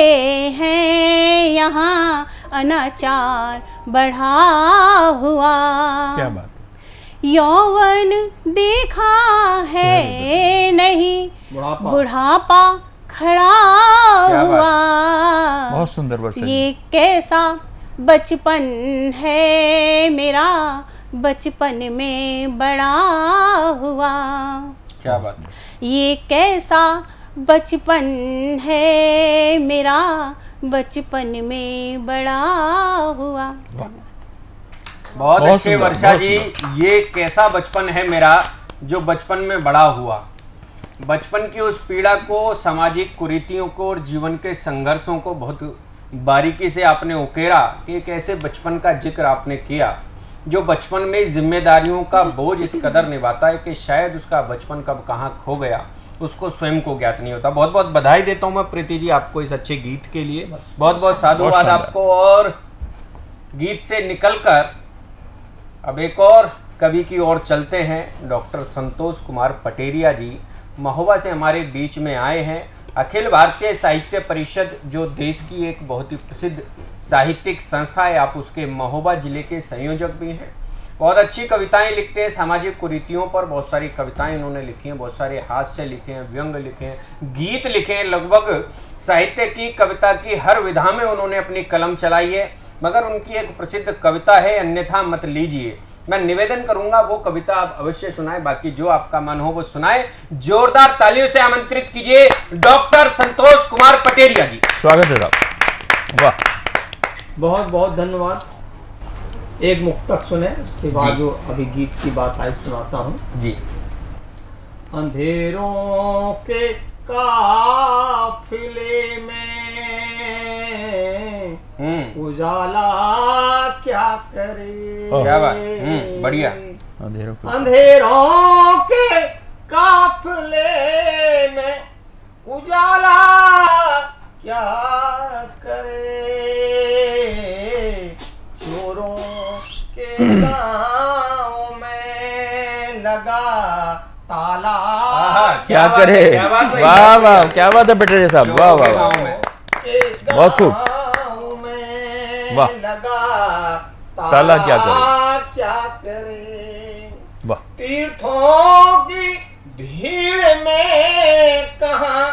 हैं यहाँ, अनाचार बढ़ा हुआ। क्या बात। यौवन देखा है नहीं, बुढ़ापा खड़ा हुआ। बहुत सुंदर वर्षा। ये कैसा बचपन है मेरा, बचपन में बड़ा हुआ। क्या बात। ये कैसा बचपन है मेरा, बचपन में बड़ा हुआ। बहुत अच्छे वर्षा जी। ये कैसा बचपन है मेरा जो बचपन में बड़ा हुआ। बचपन की उस पीड़ा को, सामाजिक कुरीतियों को और जीवन के संघर्षों को बहुत बारीकी से आपने उकेरा कि एक ऐसे बचपन का जिक्र आपने किया जो बचपन में जिम्मेदारियों का बोझ इस कदर निभाता है कि शायद उसका बचपन कब कहाँ खो गया उसको स्वयं को ज्ञात नहीं होता। बहुत बहुत बधाई देता हूँ मैं प्रीति जी आपको इस अच्छे गीत के लिए, बहुत बहुत साधुवाद आपको। और गीत से निकलकर अब एक और कवि की ओर चलते हैं। डॉक्टर संतोष कुमार पटेरिया जी महोबा से हमारे बीच में आए हैं। अखिल भारतीय साहित्य परिषद जो देश की एक बहुत ही प्रसिद्ध साहित्यिक संस्था है, आप उसके महोबा जिले के संयोजक भी हैं। बहुत अच्छी कविताएं लिखते हैं, सामाजिक कुरीतियों पर बहुत सारी कविताएं इन्होंने लिखी हैं, बहुत सारे हास्य लिखे हैं, व्यंग लिखे हैं, गीत लिखे हैं। लगभग साहित्य की, कविता की हर विधा में उन्होंने अपनी कलम चलाई है। मगर उनकी एक प्रसिद्ध कविता है अन्यथा मत लीजिए। मैं निवेदन करूंगा वो कविता आप अवश्य सुनाएं, बाकी जो आपका मन हो वो सुनाएं। जोरदार तालियों से आमंत्रित कीजिए डॉक्टर संतोष कुमार पटेरिया जी। स्वागत है साहब। वाह, बहुत बहुत धन्यवाद। एक मुक्तक सुने, उसके बाद जो अभी गीत की बात आई सुनाता हूँ जी। अंधेरों के काफिले में उजाला क्या करे। क्या बात, बढ़िया। अंधेरों के काफिले में उजाला क्या करे। चोरों के गाँव में लगा ताला क्या करे। वाह वाह, क्या बात है पटेरिया साहब, वाह वाह वाह, बहुत खूब। वाह, ताला क्या करे। वाह, तीर्थों की भीड़ में कहाँ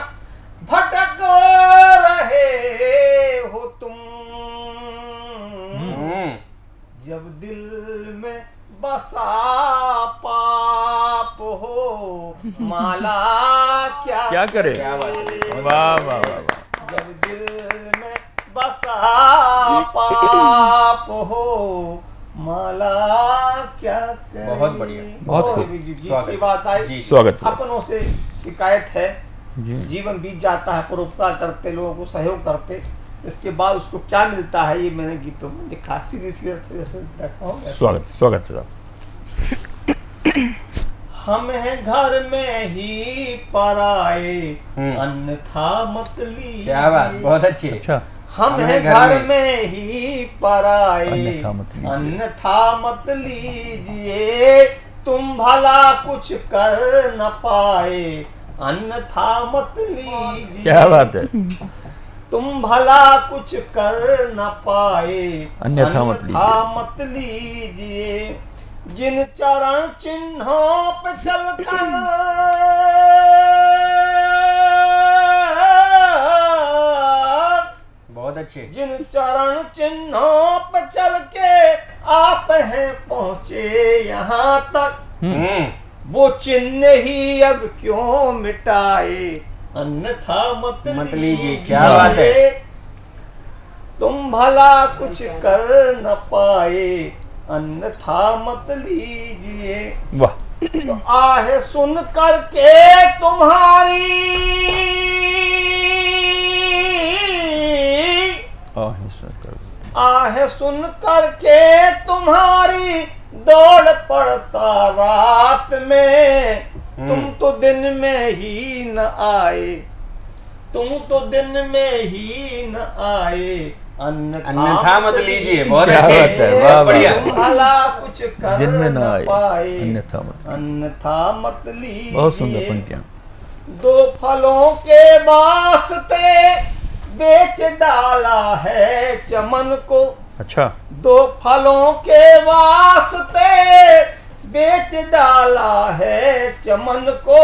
भटक रहे हो तुम। जब दिल में बसा पाप हो माला क्या करे। वाह वाह वाह वाह, जब दिल में बसा पाप हो माला क्या करे। बहुत बढ़िया, बहुत खूब। गीत की बात आई, स्वागत। अपनों से शिकायत है, जीवन बीत जाता है, परोपकार करते, लोगों को सहयोग करते, इसके बाद उसको क्या मिलता है ये मैंने गीतों में दिखा। सीधी सी देखता हूँ। स्वागत स्वागत साहब। हम हैं घर में ही पराए अन्यथा मत लीजिए। क्या बात, बहुत अच्छी। अच्छा, हम हैं घर में ही पराए अन्यथा मत लीजिए। तुम भला कुछ कर न पाए अन्यथा मत लीजिए। क्या बात है। तुम भला कुछ कर न पाए अन्यथा मत लीजिए। जिन चरण चिन्हों पे चलकर बहुत अच्छे। जिन चरण चिन्हों पे चल के आप हैं पहुंचे यहाँ तक, वो चिन्ह ही अब क्यों मिटाए अन्यथा मत लीजिए। क्या बात है। तुम भला कुछ कर न पाए अन्यथा मत लीजिए। वाह, तो आहे सुन करके तुम्हारी आहे सुन करके तुम्हारी दौड़ पड़ता रात में। तुम तो दिन में ही न आए, तुम तो दिन में ही न आए अन्यथा मत लीजिए। बहुत क्या अच्छे, बात है, वाह बढ़िया। तुम भला कुछ कर दिन में न आए पाए अन्यथा मत लीजिए। बहुत सुंदर पंक्तियां। दो फलों के वास्ते बेच डाला है चमन को। अच्छा, दो फलों के वास्ते बेच डाला है चमन को।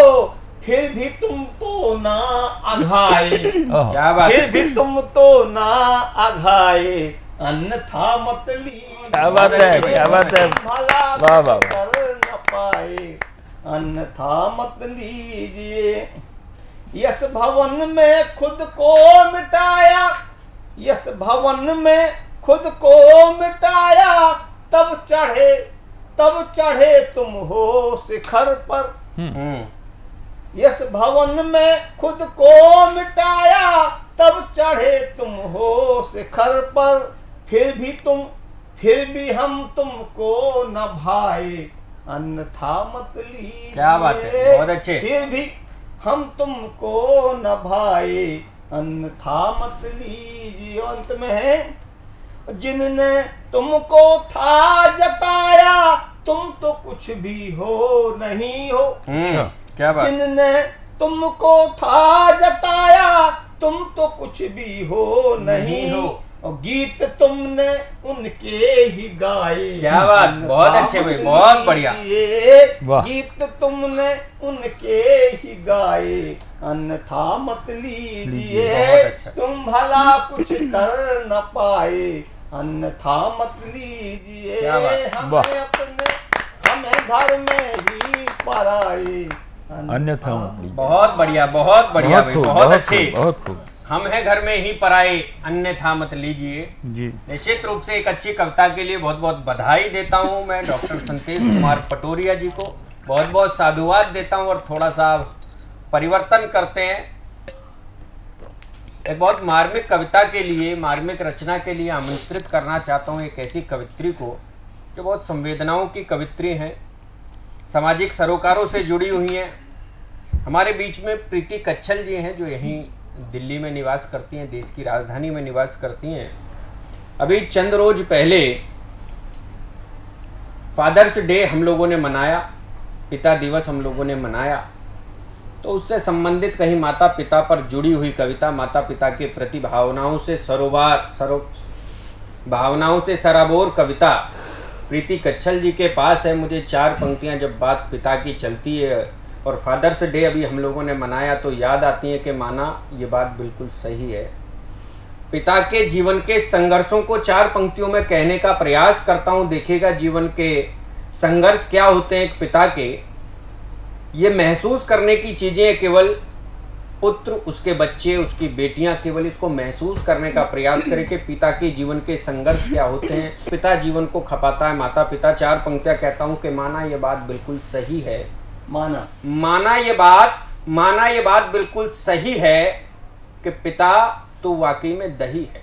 फिर भी तुम तो ना अघाए। क्या बात। फिर भी तुम तो ना अघाए अन्यथा मत लीजिए। क्या बात है, क्या बात है। भला वाह वाह, कर न पाए अन्यथा मत लीजिए। यश भवन में खुद को मिटाया, यश भवन में खुद को मिटाया। तब चढ़े तुम हो शिखर पर। यश भवन में खुद को मिटाया, तब चढ़े तुम हो शिखर पर। फिर भी हम तुमको न भाए अन्यथा मत लीजिए। क्या बात है, बहुत अच्छे। फिर भी हम तुमको न भाए अन्यथा मत लीजिए। अंत में है, जिनने तुमको था जताया तुम तो कुछ भी हो नहीं हो। क्या बात। जिनने तुमको था जताया तुम तो कुछ भी हो नहीं हो। और गीत तुमने उनके ही गाए। क्या बात, बहुत अच्छे भाई, बहुत बढ़िया। गीत तुमने उनके ही गाए अन्यथा मत लीजिए। तुम भला कुछ कर न पाए अन्यथा मत लीजिए। क्या बात, हमें वाह। अपने हमें घर में ही पराई अन्यथा मत लीजिए। बहुत बढ़िया, बहुत बढ़िया भाई, खूब, बहुत अच्छे। खूब, बहुत खूब हम हैं घर में ही पराए, अन्यथा मत लीजिए। जी। निश्चित रूप से एक अच्छी कविता के लिए बहुत बहुत बधाई देता हूं मैं डॉक्टर संतेश कुमार पटोरिया जी को, बहुत बहुत साधुवाद देता हूं। और थोड़ा सा परिवर्तन करते हैं, एक बहुत मार्मिक कविता के लिए, मार्मिक रचना के लिए आमंत्रित करना चाहता हूं एक ऐसी कवित्री को जो बहुत संवेदनाओं की कवित्री हैं, सामाजिक सरोकारों से जुड़ी हुई हैं। हमारे बीच में प्रीति कच्छल जी हैं जो यहीं दिल्ली में निवास करती हैं, देश की राजधानी में निवास करती हैं। अभी चंद रोज पहले फादर्स डे हम लोगों ने मनाया, पिता दिवस हम लोगों ने मनाया, तो उससे संबंधित कहीं माता पिता पर जुड़ी हुई कविता, माता पिता के प्रति भावनाओं से सराबोर कविता प्रीति कच्छल जी के पास है। मुझे 4 पंक्तियां जब बात पिता की चलती है और फादर्स डे अभी हम लोगों ने मनाया तो याद आती है कि माना ये बात बिल्कुल सही है। पिता के जीवन के संघर्षों को 4 पंक्तियों में कहने का प्रयास करता हूं। देखिएगा जीवन के संघर्ष क्या होते हैं एक पिता के, ये महसूस करने की चीजें केवल पुत्र, उसके बच्चे, उसकी बेटियां केवल इसको महसूस करने का प्रयास करें कि पिता के जीवन के संघर्ष क्या होते हैं। पिता जीवन को खपाता है, माता पिता। 4 पंक्तियां कहता हूं कि माना ये बात बिल्कुल सही है, माना ये बात बिल्कुल सही है कि पिता तो वाकई में दही है।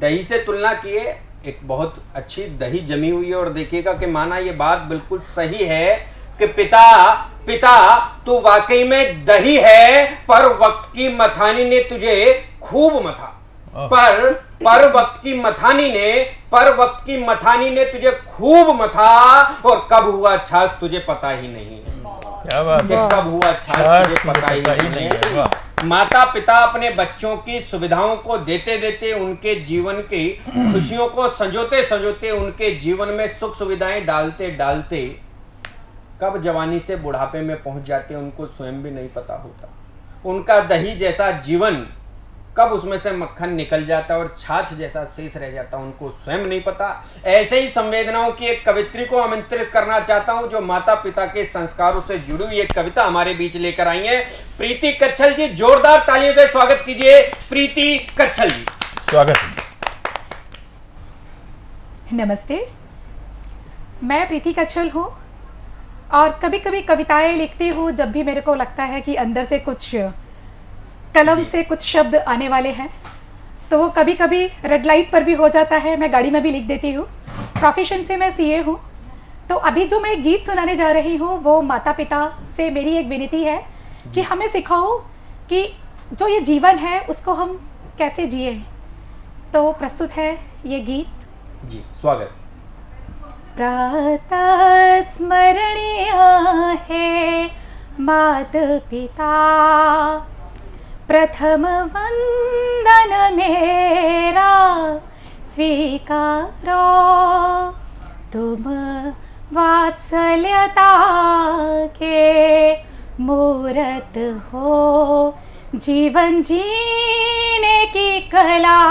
दही से तुलना किए, एक बहुत अच्छी दही जमी हुई है, और देखिएगा कि माना ये बात बिल्कुल सही है कि पिता तो वाकई में दही है, पर वक्त की मथानी ने तुझे खूब मथा। पर वक्त की मथानी ने तुझे खूब मथा, और कब हुआ छाछ तुझे पता ही नहीं है। क्या बात है, कब हुआ छाछ तुझे पता ही नहीं है। माता पिता अपने बच्चों की सुविधाओं को देते देते, उनके जीवन की खुशियों को संजोते संजोते, उनके जीवन में सुख सुविधाएं डालते डालते कब जवानी से बुढ़ापे में पहुंच जाते उनको स्वयं भी नहीं पता होता। उनका दही जैसा जीवन कब उसमें से मक्खन निकल जाता और छाछ जैसा शेष रह जाता उनको स्वयं नहीं पता। ऐसे ही संवेदनाओं की एक कवित्री को आमंत्रित करना चाहता हूं जो माता पिता के संस्कारों से जुड़ी हुई एक कविता हमारे बीच लेकर आई है प्रीति कच्छल जी। जोरदार तालियों से स्वागत कीजिए प्रीति कच्छल जी। स्वागत। नमस्ते, मैं प्रीति कच्छल हूँ और कभी कभी कविताएं लिखती हूँ जब भी मेरे को लगता है कि अंदर से कुछ कलम से कुछ शब्द आने वाले हैं, तो वो कभी कभी रेड लाइट पर भी हो जाता है, मैं गाड़ी में भी लिख देती हूँ। प्रोफेशन से मैं सीए हूँ। तो अभी जो मैं गीत सुनाने जा रही हूँ वो माता पिता से मेरी एक विनती है कि हमें सिखाओ कि जो ये जीवन है उसको हम कैसे जिए। तो प्रस्तुत है ये गीत जी। स्वागत। प्रातः स्मरणीय है मात पिता, प्रथम वंदन मेरा स्वीकारो, तुम वात्सल्यता के मूरत हो, जीवन जीने की कला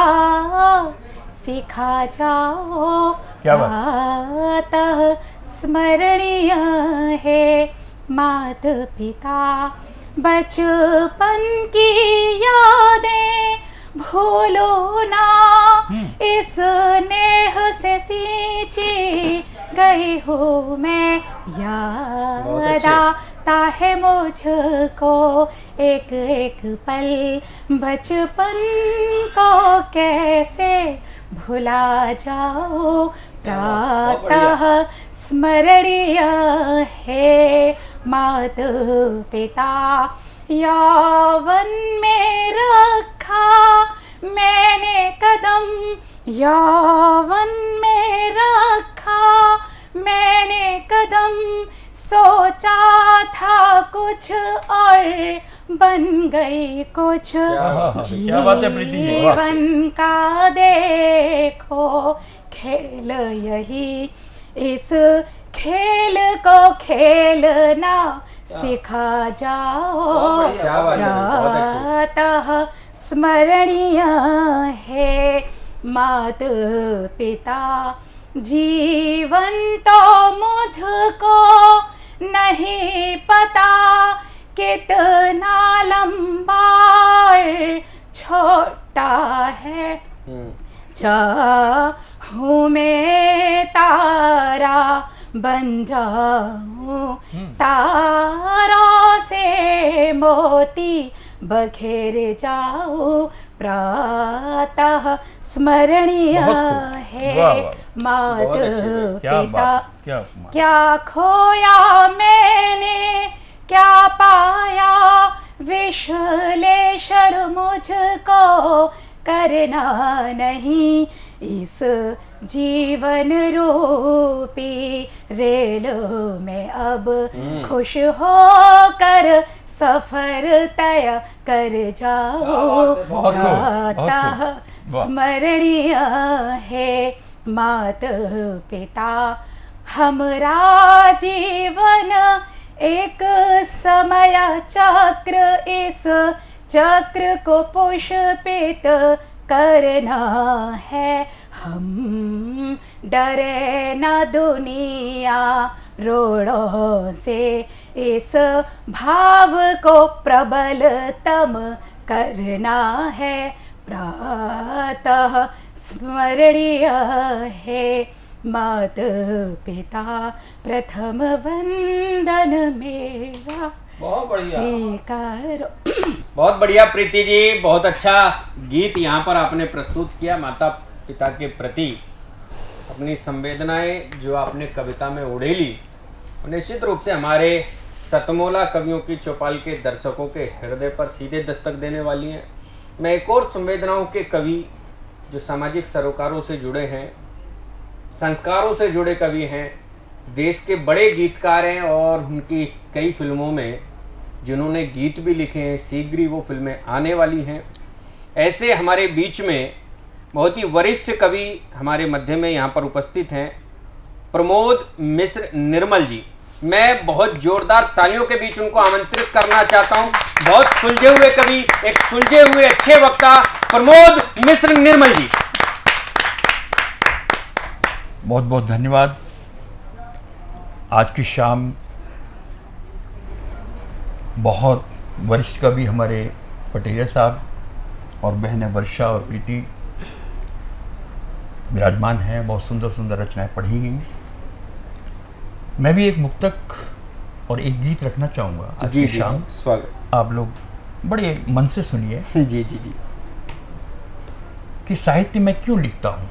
सिखा जाओ। प्रातः स्मरणीय है मात पिता, बचपन की यादें भूलो ना, इस नेह से सींची गई हूँ मैं, याद आता है मुझको एक एक पल, बचपन को कैसे भुला जाओ। प्रातः स्मरणीय है मात पिता, यौवन में रखा मैंने कदम, यौवन में रखा मैंने कदम, सोचा था कुछ और बन गई कुछ, जीवन का देखो खेल यही, इस खेल को खेलना सिखा जाओ। प्रातः स्मरणीय है मात पिता जीवन तो मुझको नहीं पता कितना लंबा और छोटा है। चाहूं मैं तारा बन जाऊं, तारों से मोती बखेर जाऊं, प्रातः स्मरणीय है मात पिता। क्या खोया मैंने क्या पाया, विश्लेषण मुझको करना नहीं। इस जीवन रूपी रेल में अब खुश होकर सफर तय कर जाओ, प्रातः स्मरणीय है मात पिता। हमारा जीवन एक समय चक्र, इस चक्र को पुष्पित करना है। हम डरे न दुनिया रोड़ों से, इस भाव को प्रबलतम करना है। प्रातः स्मरणीय है मात पिता, प्रथम वंदन मेरा बहुत बढ़िया स्वीकारो। बहुत बढ़िया प्रीति जी, बहुत अच्छा गीत यहाँ पर आपने प्रस्तुत किया माता पिता के प्रति अपनी संवेदनाएं जो आपने कविता में उड़ेली, निश्चित रूप से हमारे सतमोला कवियों की चौपाल के दर्शकों के हृदय पर सीधे दस्तक देने वाली हैं। मैं एक और संवेदनाओं के कवि जो सामाजिक सरोकारों से जुड़े हैं, संस्कारों से जुड़े कवि हैं, देश के बड़े गीतकार हैं और उनकी कई फिल्मों में जिन्होंने गीत भी लिखे हैं, शीघ्र ही वो फिल्में आने वाली हैं। ऐसे हमारे बीच में बहुत ही वरिष्ठ कवि हमारे मध्य में यहाँ पर उपस्थित हैं, प्रमोद मिश्र निर्मल जी। मैं बहुत जोरदार तालियों के बीच उनको आमंत्रित करना चाहता हूँ। बहुत सुलझे हुए कवि, एक सुलझे हुए अच्छे वक्ता प्रमोद मिश्र निर्मल जी। बहुत बहुत धन्यवाद। आज की शाम बहुत वरिष्ठ कवि हमारे पटेरिया साहब और बहनें वर्षा और प्रीति विराजमान हैं। बहुत सुंदर सुंदर रचनाएं पढ़ी गई। मैं भी एक मुक्तक और एक गीत रखना चाहूँगा आज की शाम। स्वागत। आप लोग बड़े मन से सुनिए। जी जी जी। कि साहित्य में क्यों लिखता हूँ।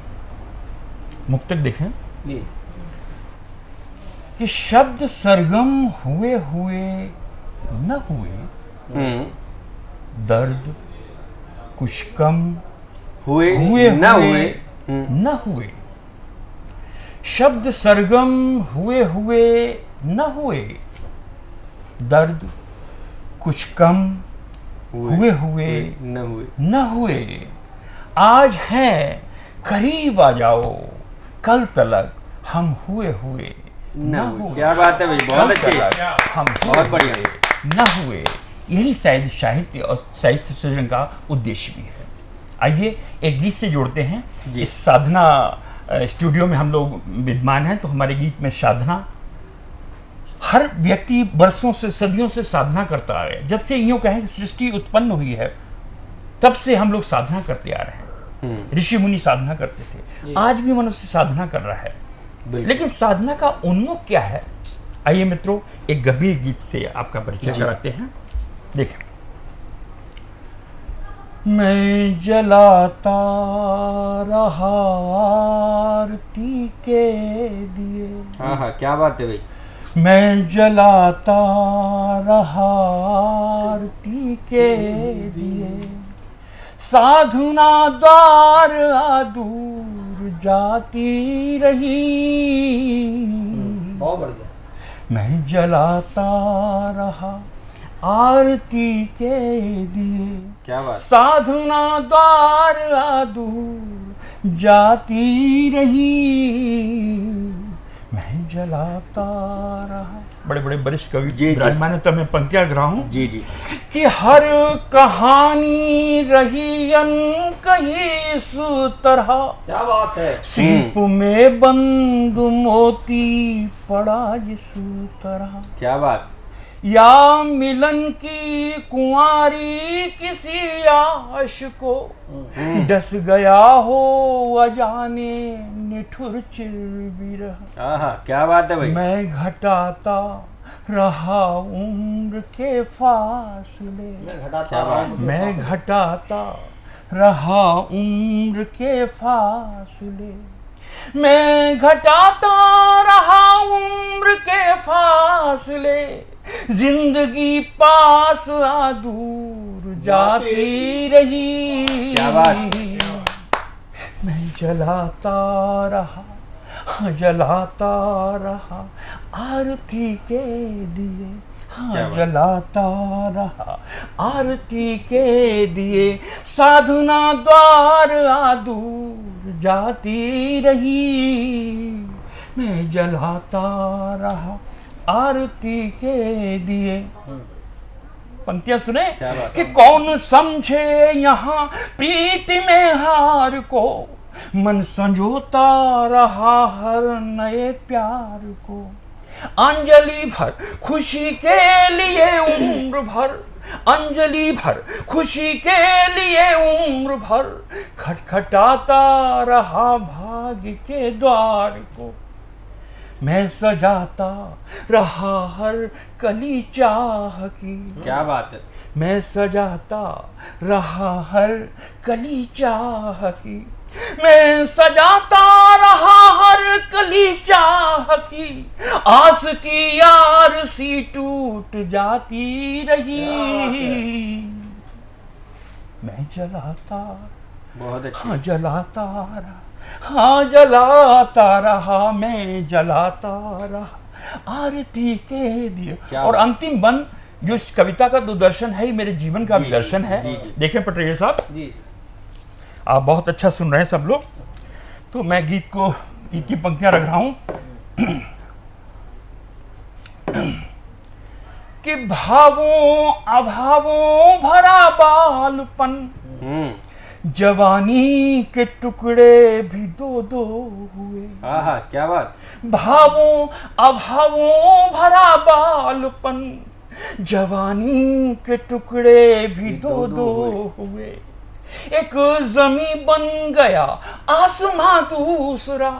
मुक्तक देखें जी। कि शब्द सरगम हुए हुए न हुए, दर्द कुछ कम हुए न हुए न हुए। शब्द सरगम हुए हुए न हुए, दर्द कुछ कम हुए हुए न हुए। आज हैं करीब आ जाओ, कल तलक हम हुए हुए न हुए। क्या बात है भाई, बहुत अच्छी। हम बहुत बढ़िया न हुए। यही शायद साहित्य और साहित्य सृजन का उद्देश्य भी है। आइए एक गीत से जोड़ते हैं। इस साधना स्टूडियो में हम लोग विद्यमान हैं, तो हमारे गीत में साधना, हर व्यक्ति वर्षों से सदियों से साधना करता आ रहा है। जब से यूं कहें कि सृष्टि उत्पन्न हुई है तब से हम लोग साधना करते आ रहे हैं। ऋषि मुनि साधना करते थे, आज भी मनुष्य साधना कर रहा है। लेकिन साधना का उन्मुख क्या है? आइए मित्रों एक गंभीर गीत से आपका परिचय कराते हैं। देखें। मैं जलाता रहा आरती के दिए। हाँ हाँ, क्या बात है भाई। मैं जलाता रहा आरती के दिए, साधना द्वार दूर जाती रही। बहुत बढ़िया। मैं जलाता रहा आरती के दिए, क्या बात। साधना द्वार दूर जाती रही। मैं जलाता रहा। बड़े बड़े वरिष्ठ कवि जी। विराजमान है, तो मैं पंक्तियां गा रहा हूँ जी जी। कि हर कहानी रही अनकही इस तरह, क्या बात है। सीप में बंद मोती पड़ा जिस तरह, क्या बात। या मिलन की कुंवारी किसी आश को डस गया हो अजाने निठुर चिर बिरह। आहा, क्या बात है भाई। मैं घटाता रहा उम्र के फासले, मैं घटाता रहा उम्र के फासले, मैं घटाता रहा उम्र के फासले, जिंदगी पास आ दूर जाती रही। क्या बात। मैं जलाता रहा, जलाता रहा आरती के दिए, हाँ जलाता रहा आरती के दिए, साधना द्वार आ दूर जाती रही। मैं जलाता रहा आरती के दिए। पंक्तियां सुने कि कौन समझे यहाँ प्रीति में हार को, मन संजोता रहा हर नए प्यार को, अंजलि भर खुशी के लिए उम्र भर, अंजलि भर खुशी के लिए उम्र भर, खटखटाता रहा भाग्य के द्वार को, मैं सजाता रहा हर कली चाह की। क्या बात है। मैं सजाता रहा हर कली चाह की, मैं सजाता रहा हर कली चाह की, आस की यार सी टूट जाती रही। मैं जलाता, बहुत अच्छा। हाँ जलाता रहा, हाँ जलाता रहा, मैं जलाता रहा आरती के दिए। और अंतिम बंद जो इस कविता का दर्शन है, मेरे जीवन का भी दर्शन है। देखें पटरिया साहब जी, आप बहुत अच्छा सुन रहे हैं सब लोग, तो मैं गीत की पंक्तियां रख रहा हूं कि भावों अभावों भरा बालपन, जवानी के टुकड़े भी दो दो हुए। आहा, क्या बात। भावों अभावों भरा बालपन, जवानी के टुकड़े भी दो दो हुए, एक जमी बन गया आसमां दूसरा।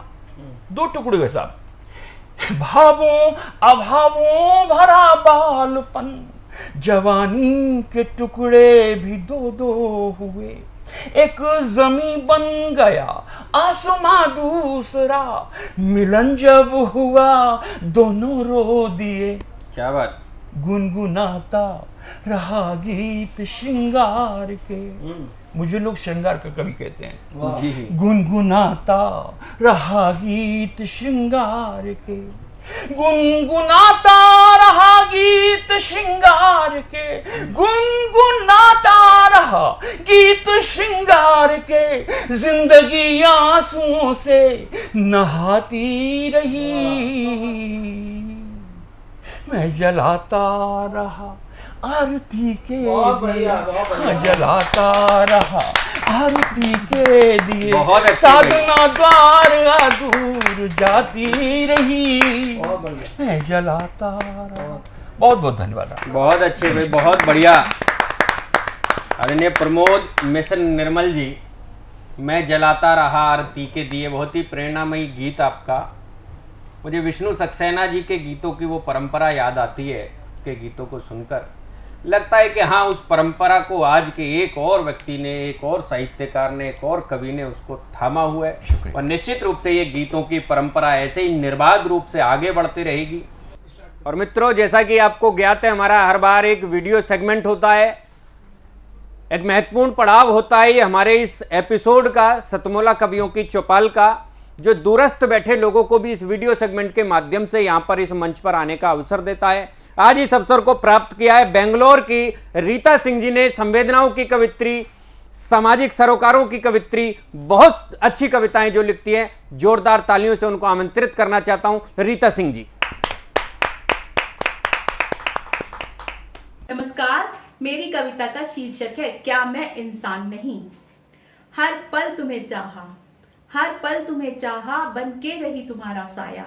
दो टुकड़े हुए साहब। भावों अभावों भरा बालपन, जवानी के टुकड़े भी दो दो हुए, एक जमी बन गया आसमां दूसरा, मिलन जब हुआ दोनों रो दिए। क्या बात। गुनगुनाता रहा गीत श्रृंगार के, मुझे लोग श्रृंगार का कवि कहते हैं जी। गुनगुनाता रहा गीत श्रृंगार के, गुनगुनाता रहा गीत श्रृंगार के, गुनगुनाता रहा गीत श्रृंगार के, जिंदगी आंसुओं से नहाती रही। मैं जलाता रहा आरती के दिए, जलाता रहा आरती के दिए, साधना द्वार दूर जाती रही। मैं जलाता रहा। बहुत बहुत धन्यवाद। बहुत अच्छे भाई, बहुत बढ़िया। आदरणीय प्रमोद मिशन निर्मल जी, मैं जलाता रहा आरती के दिए, बहुत ही प्रेरणामयी गीत आपका। मुझे विष्णु सक्सेना जी के गीतों की वो परंपरा याद आती है के गीतों को सुनकर। लगता है कि हाँ, उस परंपरा को आज के एक और व्यक्ति ने, एक और साहित्यकार ने, एक और कवि ने उसको थामा हुआ है, और निश्चित रूप से ये गीतों की परंपरा ऐसे ही निर्बाध रूप से आगे बढ़ती रहेगी। और मित्रों, जैसा कि आपको ज्ञात है, हमारा हर बार एक वीडियो सेगमेंट होता है, एक महत्वपूर्ण पड़ाव होता है ये हमारे इस एपिसोड का, सतमोला कवियों की चौपाल का, जो दूरस्थ बैठे लोगों को भी इस वीडियो सेगमेंट के माध्यम से यहाँ पर इस मंच पर आने का अवसर देता है। आज इस अवसर को प्राप्त किया है बेंगलोर की रीता सिंह जी ने। संवेदनाओं की कवित्री, सामाजिक सरोकारों की कवित्री, बहुत अच्छी कविताएं जो लिखती हैं। जोरदार तालियों से उनको आमंत्रित करना चाहता हूं, रीता सिंह जी। मेरी कविता का शीर्षक है क्या मैं इंसान नहीं। हर पल तुम्हें चाहा, हर पल तुम्हें चाहा, बन के रही तुम्हारा साया।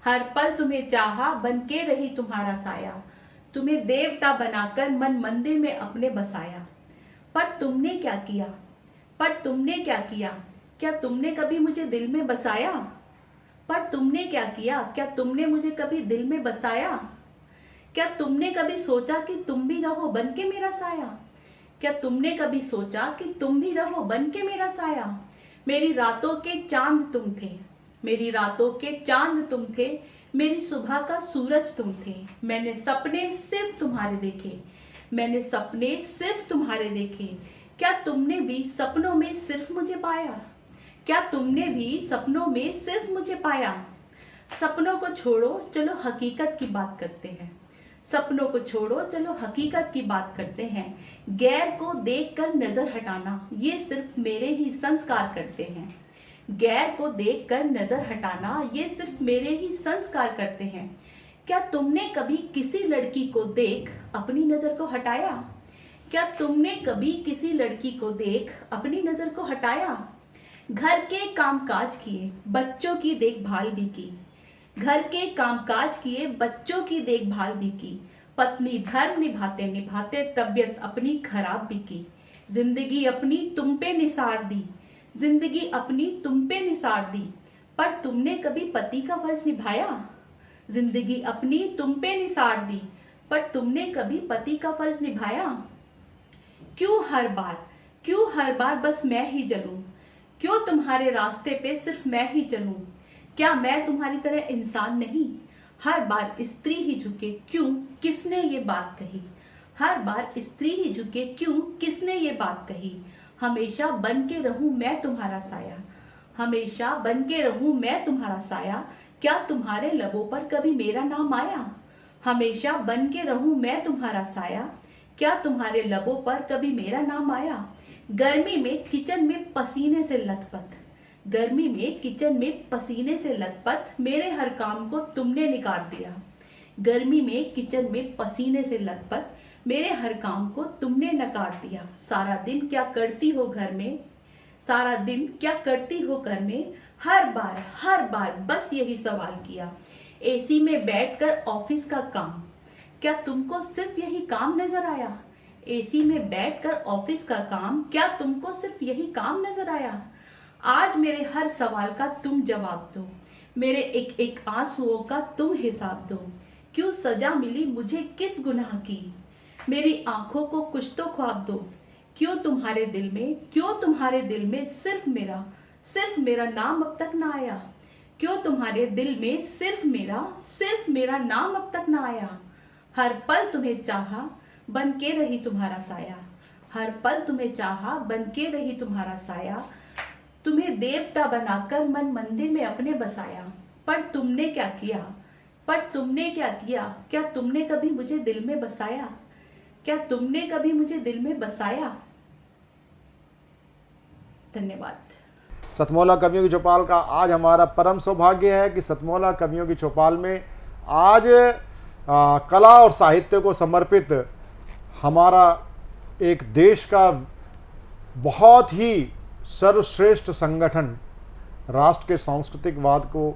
हर पल तुम्हें चाहा, बन के रही तुम्हारा साया। तुम्हें देवता बनाकर मन मंदिर में अपने बसाया। पर तुमने क्या किया, पर तुमने क्या किया, क्या तुमने कभी मुझे दिल में बसाया। पर तुमने क्या किया, क्या तुमने मुझे कभी दिल में बसाया। क्या तुमने कभी सोचा कि तुम भी रहो बन के मेरा साया। क्या तुमने कभी सोचा कि तुम भी रहो बन के मेरा साया। मेरी रातों के चांद तुम थे, मेरी रातों के चांद तुम थे, मेरी सुबह का सूरज तुम थे। मैंने सपने सिर्फ तुम्हारे देखे, मैंने सपने सिर्फ तुम्हारे देखे। क्या तुमने भी सपनों में सिर्फ मुझे पाया, क्या तुमने भी सपनों में सिर्फ मुझे पाया। सपनों को छोड़ो चलो हकीकत की बात करते हैं, सपनों को छोड़ो चलो हकीकत की बात करते हैं। गैर को देखकर नजर हटाना ये सिर्फ मेरे ही संस्कार करते हैं। गैर को देखकर नजर हटाना ये सिर्फ मेरे ही संस्कार करते हैं। क्या तुमने कभी किसी लड़की को देख अपनी नजर को हटाया। क्या तुमने कभी किसी लड़की को देख अपनी नजर को हटाया। घर के कामकाज किए, बच्चों की देखभाल भी की, घर के कामकाज किए, बच्चों की देखभाल भी की। पत्नी धर्म निभाते निभाते तबीयत अपनी खराब भी की। जिंदगी अपनी तुम पे निसार दी, जिंदगी अपनी तुम पे निसार दी। पर तुमने कभी पति का फर्ज निभाया। जिंदगी अपनी तुम पे निसार दी, पर तुमने कभी पति का फर्ज निभाया। क्यों हर बार बस मैं ही जलूं, क्यों तुम्हारे रास्ते पे सिर्फ मैं ही चलूं। क्या मैं तुम्हारी तरह इंसान नहीं। हर बार स्त्री ही झुके क्यों, किसने ये बात कही। हर बार स्त्री ही झुके क्यों, किसने ये बात कही। हमेशा बन के रहूं मैं तुम्हारा साया, हमेशा बन के रहूं मैं तुम्हारा साया। क्या तुम्हारे लबों पर कभी मेरा नाम आया। हमेशा बन के रहूं मैं तुम्हारा साया, क्या तुम्हारे लबों पर कभी मेरा नाम आया। गर्मी में किचन में पसीने से लथपथ, गर्मी में किचन में पसीने से लथपथ, मेरे हर काम को तुमने निकाल दिया। गर्मी में किचन में पसीने से लथपथ, मेरे हर काम को तुमने नकार दिया। सारा दिन क्या करती हो घर में, सारा दिन क्या करती हो घर में। हर बार बस यही सवाल किया। एसी में बैठकर ऑफिस का काम, क्या तुमको सिर्फ यही काम नजर आया। एसी में बैठकर ऑफिस का काम, क्या तुमको सिर्फ यही काम नजर आया। आज मेरे हर सवाल का तुम जवाब दो, मेरे एक एक आंसुओं का तुम हिसाब दो। क्यों सजा मिली मुझे किस गुनाह की, मेरी आंखों को कुछ तो ख्वाब दो। क्यों तुम्हारे दिल में सिर्फ मेरा नाम अब तक ना आया। क्यों तुम्हारे दिल में सिर्फ मेरा नाम अब तक ना आया। हर पल तुम्हें चाहा, बन के रही तुम्हारा साया। हर पल तुम्हें चाहा, बन के रही तुम्हारा साया। तुम्हें देवता बनाकर मन मंदिर में अपने बसाया। पर तुमने क्या किया, क्या तुमने कभी मुझे दिल में बसाया। क्या तुमने कभी मुझे दिल में बसाया। धन्यवाद। सतमौला कवियों की चौपाल का आज हमारा परम सौभाग्य है कि सतमौला कवियों की चौपाल में आज कला और साहित्य को समर्पित हमारा एक देश का बहुत ही सर्वश्रेष्ठ संगठन, राष्ट्र के सांस्कृतिकवाद को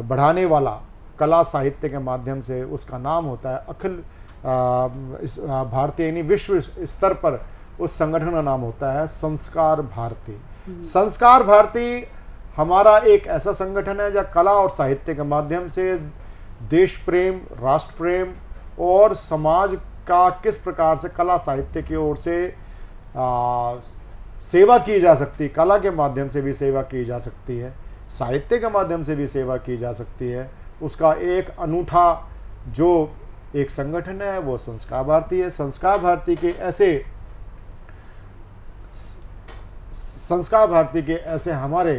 बढ़ाने वाला कला साहित्य के माध्यम से, उसका नाम होता है अखिल भारतीय, यानी विश्व स्तर पर उस संगठन का नाम होता है संस्कार भारती। संस्कार भारती हमारा एक ऐसा संगठन है जहाँ कला और साहित्य के माध्यम से देश प्रेम, राष्ट्र प्रेम और समाज का किस प्रकार से कला साहित्य की ओर से सेवा की जा सकती है, कला के माध्यम से भी सेवा की जा सकती है, साहित्य के माध्यम से भी सेवा की जा सकती है, उसका एक अनूठा जो एक संगठन है वो संस्कार भारती है। संस्कार भारती के ऐसे हमारे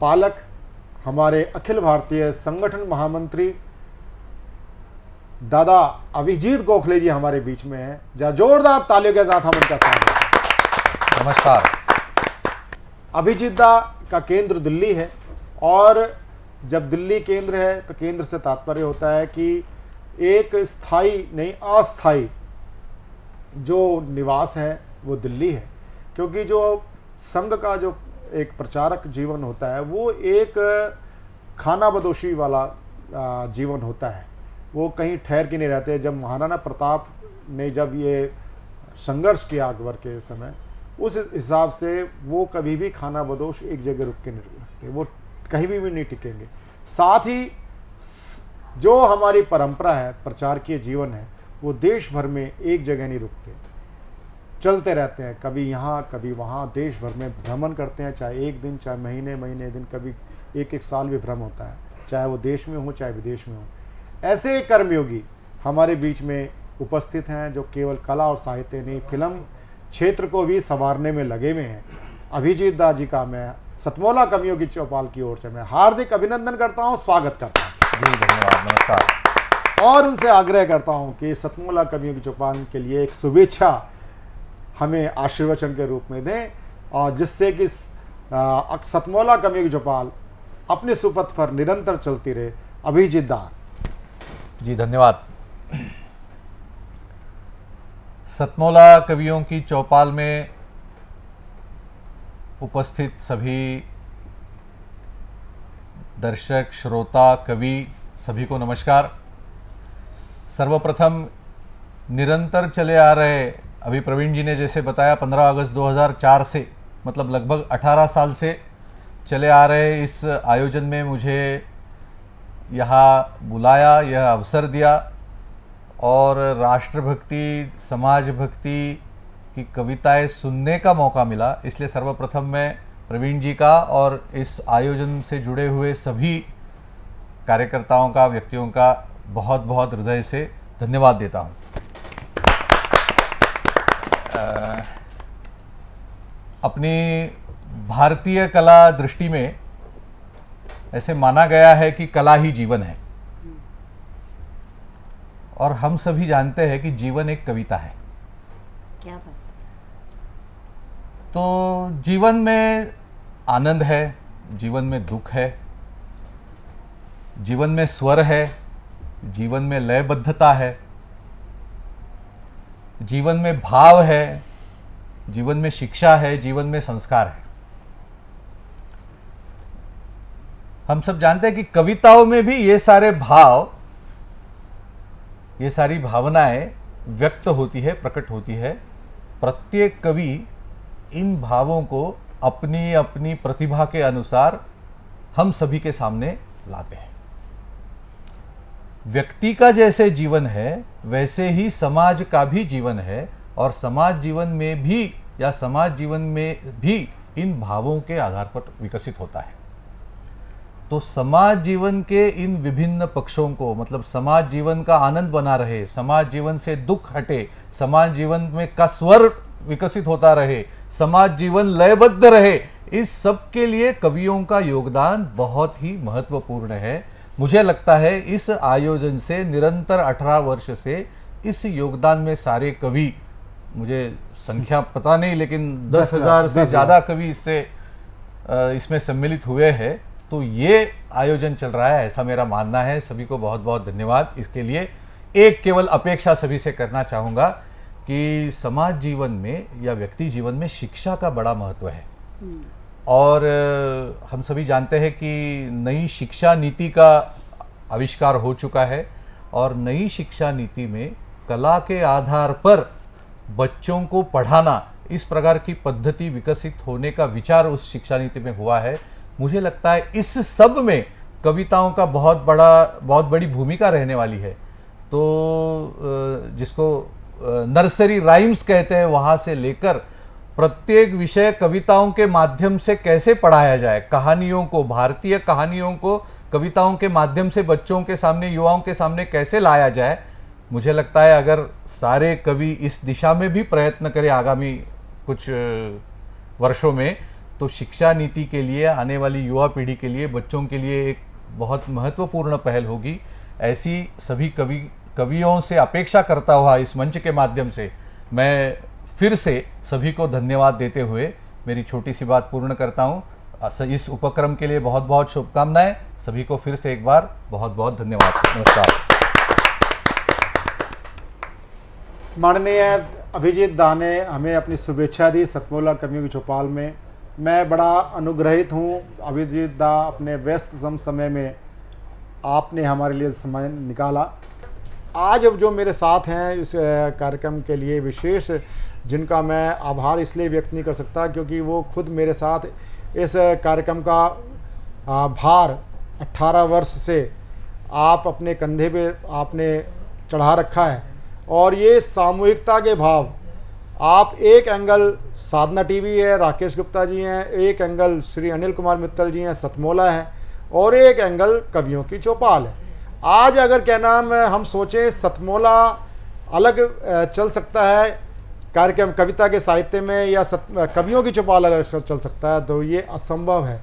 पालक, हमारे अखिल भारतीय संगठन महामंत्री दादा अभिजीत गोखले जी हमारे बीच में हैं। जहाँ जोरदार तालियों के साथ हम उनका स्वागत करते हैं। नमस्कार। अभिजीत दा का केंद्र दिल्ली है और जब दिल्ली केंद्र है तो केंद्र से तात्पर्य होता है कि एक स्थायी नहीं अस्थायी जो निवास है वो दिल्ली है, क्योंकि जो संघ का जो एक प्रचारक जीवन होता है वो एक खाना बदोशी वाला जीवन होता है, वो कहीं ठहर के नहीं रहते। जब महाराणा प्रताप ने जब ये संघर्ष किया अकबर के समय, उस हिसाब से वो कभी भी खाना बदोश एक जगह रुक के नहीं रखते, वो कहीं भी नहीं टिकेंगे। साथ ही जो हमारी परंपरा है, प्रचार के जीवन है, वो देश भर में एक जगह नहीं रुकते, चलते रहते हैं, कभी यहाँ कभी वहाँ, देश भर में भ्रमण करते हैं, चाहे एक दिन, चाहे महीने दिन, कभी एक साल भी भ्रमण होता है, चाहे वो देश में हो चाहे विदेश में हो। ऐसे कर्मयोगी हमारे बीच में उपस्थित हैं जो केवल कला और साहित्य नहीं, फिल्म क्षेत्र को भी संवारने में लगे हुए हैं। अभिजीत दा जी का मैं सतमोला कवियों चौपाल की ओर से मैं हार्दिक अभिनंदन करता हूं, स्वागत करता हूं। जी धन्यवाद, नमस्कार। और उनसे आग्रह करता हूं कि सतमोला कवियों की चौपाल के लिए एक शुभेच्छा हमें आशीर्वचन के रूप में दें, और जिससे कि सतमोला कवियों की चौपाल अपने सुपथ पर निरंतर चलती रहे। अभिजीत दा जी धन्यवाद। सतमोला कवियों की चौपाल में उपस्थित सभी दर्शक, श्रोता, कवि सभी को नमस्कार। सर्वप्रथम निरंतर चले आ रहे, अभी प्रवीण जी ने जैसे बताया 15 अगस्त 2004 से, मतलब लगभग 18 साल से चले आ रहे इस आयोजन में मुझे यहाँ बुलाया, यह अवसर दिया और राष्ट्रभक्ति, समाज भक्ति की कविताएं सुनने का मौका मिला। इसलिए सर्वप्रथम मैं प्रवीण जी का और इस आयोजन से जुड़े हुए सभी कार्यकर्ताओं का, व्यक्तियों का बहुत बहुत हृदय से धन्यवाद देता हूँ। अपनी भारतीय कला दृष्टि में ऐसे माना गया है कि कला ही जीवन है, और हम सभी जानते हैं कि जीवन एक कविता है। क्या बात। तो जीवन में आनंद है, जीवन में दुख है, जीवन में स्वर है, जीवन में लयबद्धता है, जीवन में भाव है, जीवन में शिक्षा है, जीवन में संस्कार है। हम सब जानते हैं कि कविताओं में भी ये सारे भाव, ये सारी भावनाएं व्यक्त होती है, प्रकट होती है। प्रत्येक कवि इन भावों को अपनी अपनी प्रतिभा के अनुसार हम सभी के सामने लाते हैं। व्यक्ति का जैसे जीवन है वैसे ही समाज का भी जीवन है, और समाज जीवन में भी या समाज जीवन में भी इन भावों के आधार पर विकसित होता है। तो समाज जीवन के इन विभिन्न पक्षों को, मतलब समाज जीवन का आनंद बना रहे, समाज जीवन से दुख हटे, समाज जीवन में का स्वर विकसित होता रहे, समाज जीवन लयबद्ध रहे, इस सब के लिए कवियों का योगदान बहुत ही महत्वपूर्ण है। मुझे लगता है इस आयोजन से निरंतर 18 वर्ष से इस योगदान में सारे कवि, मुझे संख्या पता नहीं लेकिन 10,000 से ज़्यादा कवि इसमें सम्मिलित हुए हैं। तो ये आयोजन चल रहा है, ऐसा मेरा मानना है। सभी को बहुत बहुत धन्यवाद इसके लिए। एक केवल अपेक्षा सभी से करना चाहूँगा कि समाज जीवन में या व्यक्ति जीवन में शिक्षा का बड़ा महत्व है, और हम सभी जानते हैं कि नई शिक्षा नीति का आविष्कार हो चुका है, और नई शिक्षा नीति में कला के आधार पर बच्चों को पढ़ाना, इस प्रकार की पद्धति विकसित होने का विचार उस शिक्षा नीति में हुआ है। मुझे लगता है इस सब में कविताओं का बहुत बड़ी भूमिका रहने वाली है। तो जिसको नर्सरी राइम्स कहते हैं, वहाँ से लेकर प्रत्येक विषय कविताओं के माध्यम से कैसे पढ़ाया जाए, कहानियों को, भारतीय कहानियों को कविताओं के माध्यम से बच्चों के सामने, युवाओं के सामने कैसे लाया जाए, मुझे लगता है अगर सारे कवि इस दिशा में भी प्रयत्न करें आगामी कुछ वर्षों में, तो शिक्षा नीति के लिए, आने वाली युवा पीढ़ी के लिए, बच्चों के लिए एक बहुत महत्वपूर्ण पहल होगी। ऐसी सभी कवियों से अपेक्षा करता हुआ इस मंच के माध्यम से मैं फिर से सभी को धन्यवाद देते हुए मेरी छोटी सी बात पूर्ण करता हूँ। इस उपक्रम के लिए बहुत बहुत शुभकामनाएं। सभी को फिर से एक बार बहुत बहुत धन्यवाद। नमस्कार। माननीय अभिजीत दा ने हमें अपनी शुभेच्छा दी सतमोला कवियों की चौपाल में। मैं बड़ा अनुग्रहित हूँ अभिजीत दा, अपने व्यस्त समय में आपने हमारे लिए समय निकाला। आज अब जो मेरे साथ हैं इस कार्यक्रम के लिए विशेष, जिनका मैं आभार इसलिए व्यक्त नहीं कर सकता क्योंकि वो खुद मेरे साथ इस कार्यक्रम का भार 18 वर्ष से आप अपने कंधे पे आपने चढ़ा रखा है। और ये सामूहिकता के भाव, आप एक एंगल साधना टीवी है, राकेश गुप्ता जी हैं, एक एंगल श्री अनिल कुमार मित्तल जी हैं, सतमोला है, और एक एंगल कवियों की चौपाल है। आज अगर क्या नाम हम सोचें सतमोला अलग चल सकता है कार्यक्रम कविता के साहित्य में, या कवियों की चौपाल अलग चल सकता है, तो ये असंभव है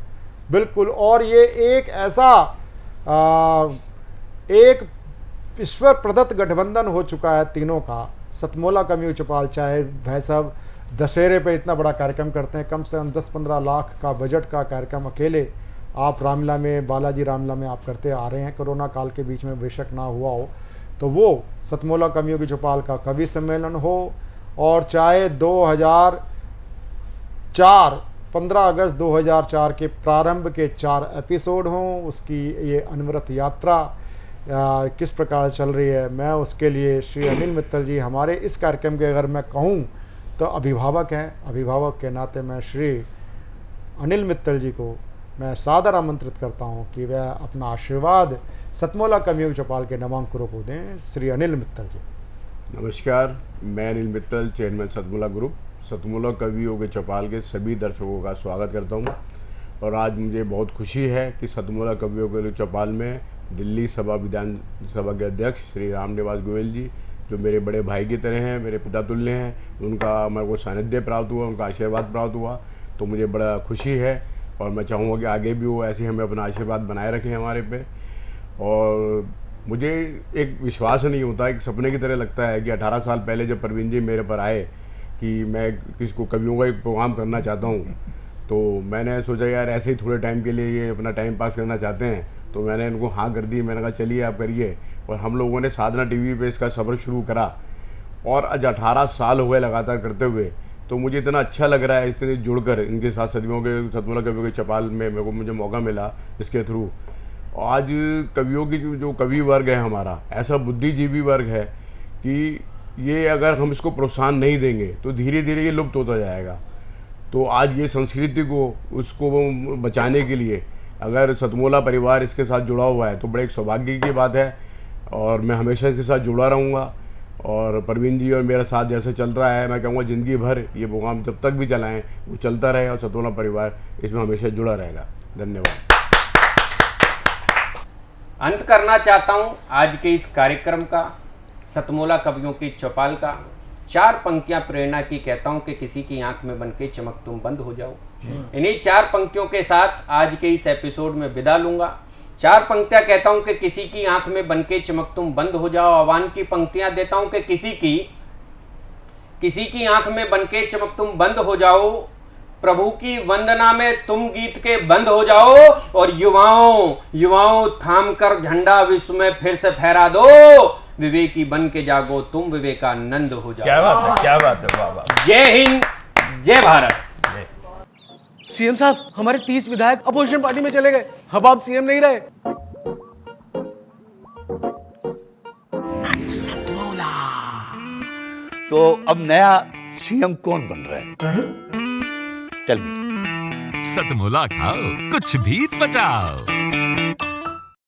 बिल्कुल। और ये एक ऐसा एक ईश्वर प्रदत्त गठबंधन हो चुका है तीनों का। सतमोला कवियों की चौपाल, चाहे भाई साहब दशहरे पे इतना बड़ा कार्यक्रम करते हैं, कम से कम 10-15 लाख का बजट का कार्यक्रम अकेले आप रामलीला में, बालाजी रामलीला में आप करते आ रहे हैं। कोरोना काल के बीच में बेशक ना हुआ हो, तो वो सतमोला कवियों की चौपाल का कवि सम्मेलन हो, और चाहे 2004 15 अगस्त 2004 के प्रारंभ के 4 एपिसोड हों, उसकी ये अनवरत यात्रा किस प्रकार चल रही है, मैं उसके लिए श्री अनिल मित्तल जी हमारे इस कार्यक्रम के अगर मैं कहूँ तो अभिभावक हैं। अभिभावक के नाते मैं श्री अनिल मित्तल जी को मैं सादर आमंत्रित करता हूं कि वह अपना आशीर्वाद सतमोला कवियों की चौपाल के नवांकुरों को दें। श्री अनिल मित्तल जी। नमस्कार, मैं अनिल मित्तल, चेयरमैन सतमोला ग्रुप, सतमोला कवियों के चौपाल के सभी दर्शकों का स्वागत करता हूं। और आज मुझे बहुत खुशी है कि सतमोला कवियों के चौपाल में दिल्ली सभा विधानसभा के अध्यक्ष श्री रामनिवास गोयल जी, जो मेरे बड़े भाई की तरह हैं, मेरे पिता तुल्य हैं, उनका मेरे को सानिध्य प्राप्त हुआ, उनका आशीर्वाद प्राप्त हुआ, तो मुझे बड़ा खुशी है। और मैं चाहूँगा कि आगे भी वो ऐसे हमें अपना आशीर्वाद बनाए रखें हमारे पे। और मुझे एक विश्वास नहीं होता, एक सपने की तरह लगता है कि 18 साल पहले जब परवीन जी मेरे पर आए कि मैं किसको कवियों का एक प्रोग्राम करना चाहता हूँ, तो मैंने सोचा यार ऐसे ही थोड़े टाइम के लिए ये अपना टाइम पास करना चाहते हैं, तो मैंने इनको हाँ कर दी। मैंने कहा चलिए आप करिए, और हम लोगों ने साधना टीवी पे इसका सफ़र शुरू करा, और आज 18 साल हो गए लगातार करते हुए। तो मुझे इतना अच्छा लग रहा है इसके जुड़कर, इनके साथ सदियों के सतमोला कवियों के चौपाल में मुझे मौका मिला इसके थ्रू। आज कवियों की जो कवि वर्ग है हमारा, ऐसा बुद्धिजीवी वर्ग है कि ये अगर हम इसको प्रोत्साहन नहीं देंगे तो धीरे धीरे ये लुप्त होता जाएगा। तो आज ये संस्कृति को उसको बचाने के लिए अगर सतमोला परिवार इसके साथ जुड़ा हुआ है तो बड़े एक सौभाग्य की बात है, और मैं हमेशा इसके साथ जुड़ा रहूँगा। और परवीन जी और मेरा साथ जैसे चल रहा है, मैं कहूँगा ज़िंदगी भर ये प्रोग्राम जब तक भी चलाएं वो चलता रहे, और सतमोला परिवार इसमें हमेशा जुड़ा रहेगा। धन्यवाद। अंत करना चाहता हूँ आज के इस कार्यक्रम का, सतमोला कवियों की चौपाल का। 4 पंक्तियां प्रेरणा की कहता हूं कि किसी की आंख में बनके चमक तुम बंद हो जाओ। इन्हीं 4 पंक्तियों के साथ आज के इस एपिसोड में विदा लूंगा। 4 पंक्तियां कहता हूं कि किसी की आंख में बनके चमक तुम बंद हो जाओ। आह्वान की पंक्तियां देता हूं कि किसी की आंख में बनके चमक तुम बंद हो जाओ। प्रभु की वंदना में तुम गीत के बंद हो जाओ, और युवाओं थाम कर झंडा विश्व में फिर से फहरा दो। विवेकी बन के जागो तुम, विवेकानंद हो जाओ। क्या बात है, क्या बात है, वाह वाह। जय हिंद, जय भारत। सीएम साहब, हमारे 30 विधायक अपोजिशन पार्टी में चले गए, अब आप सीएम नहीं रहे। सतमोला। तो अब नया सीएम कौन बन रहा है? चल सतमोला खाओ, कुछ भी पचाओ।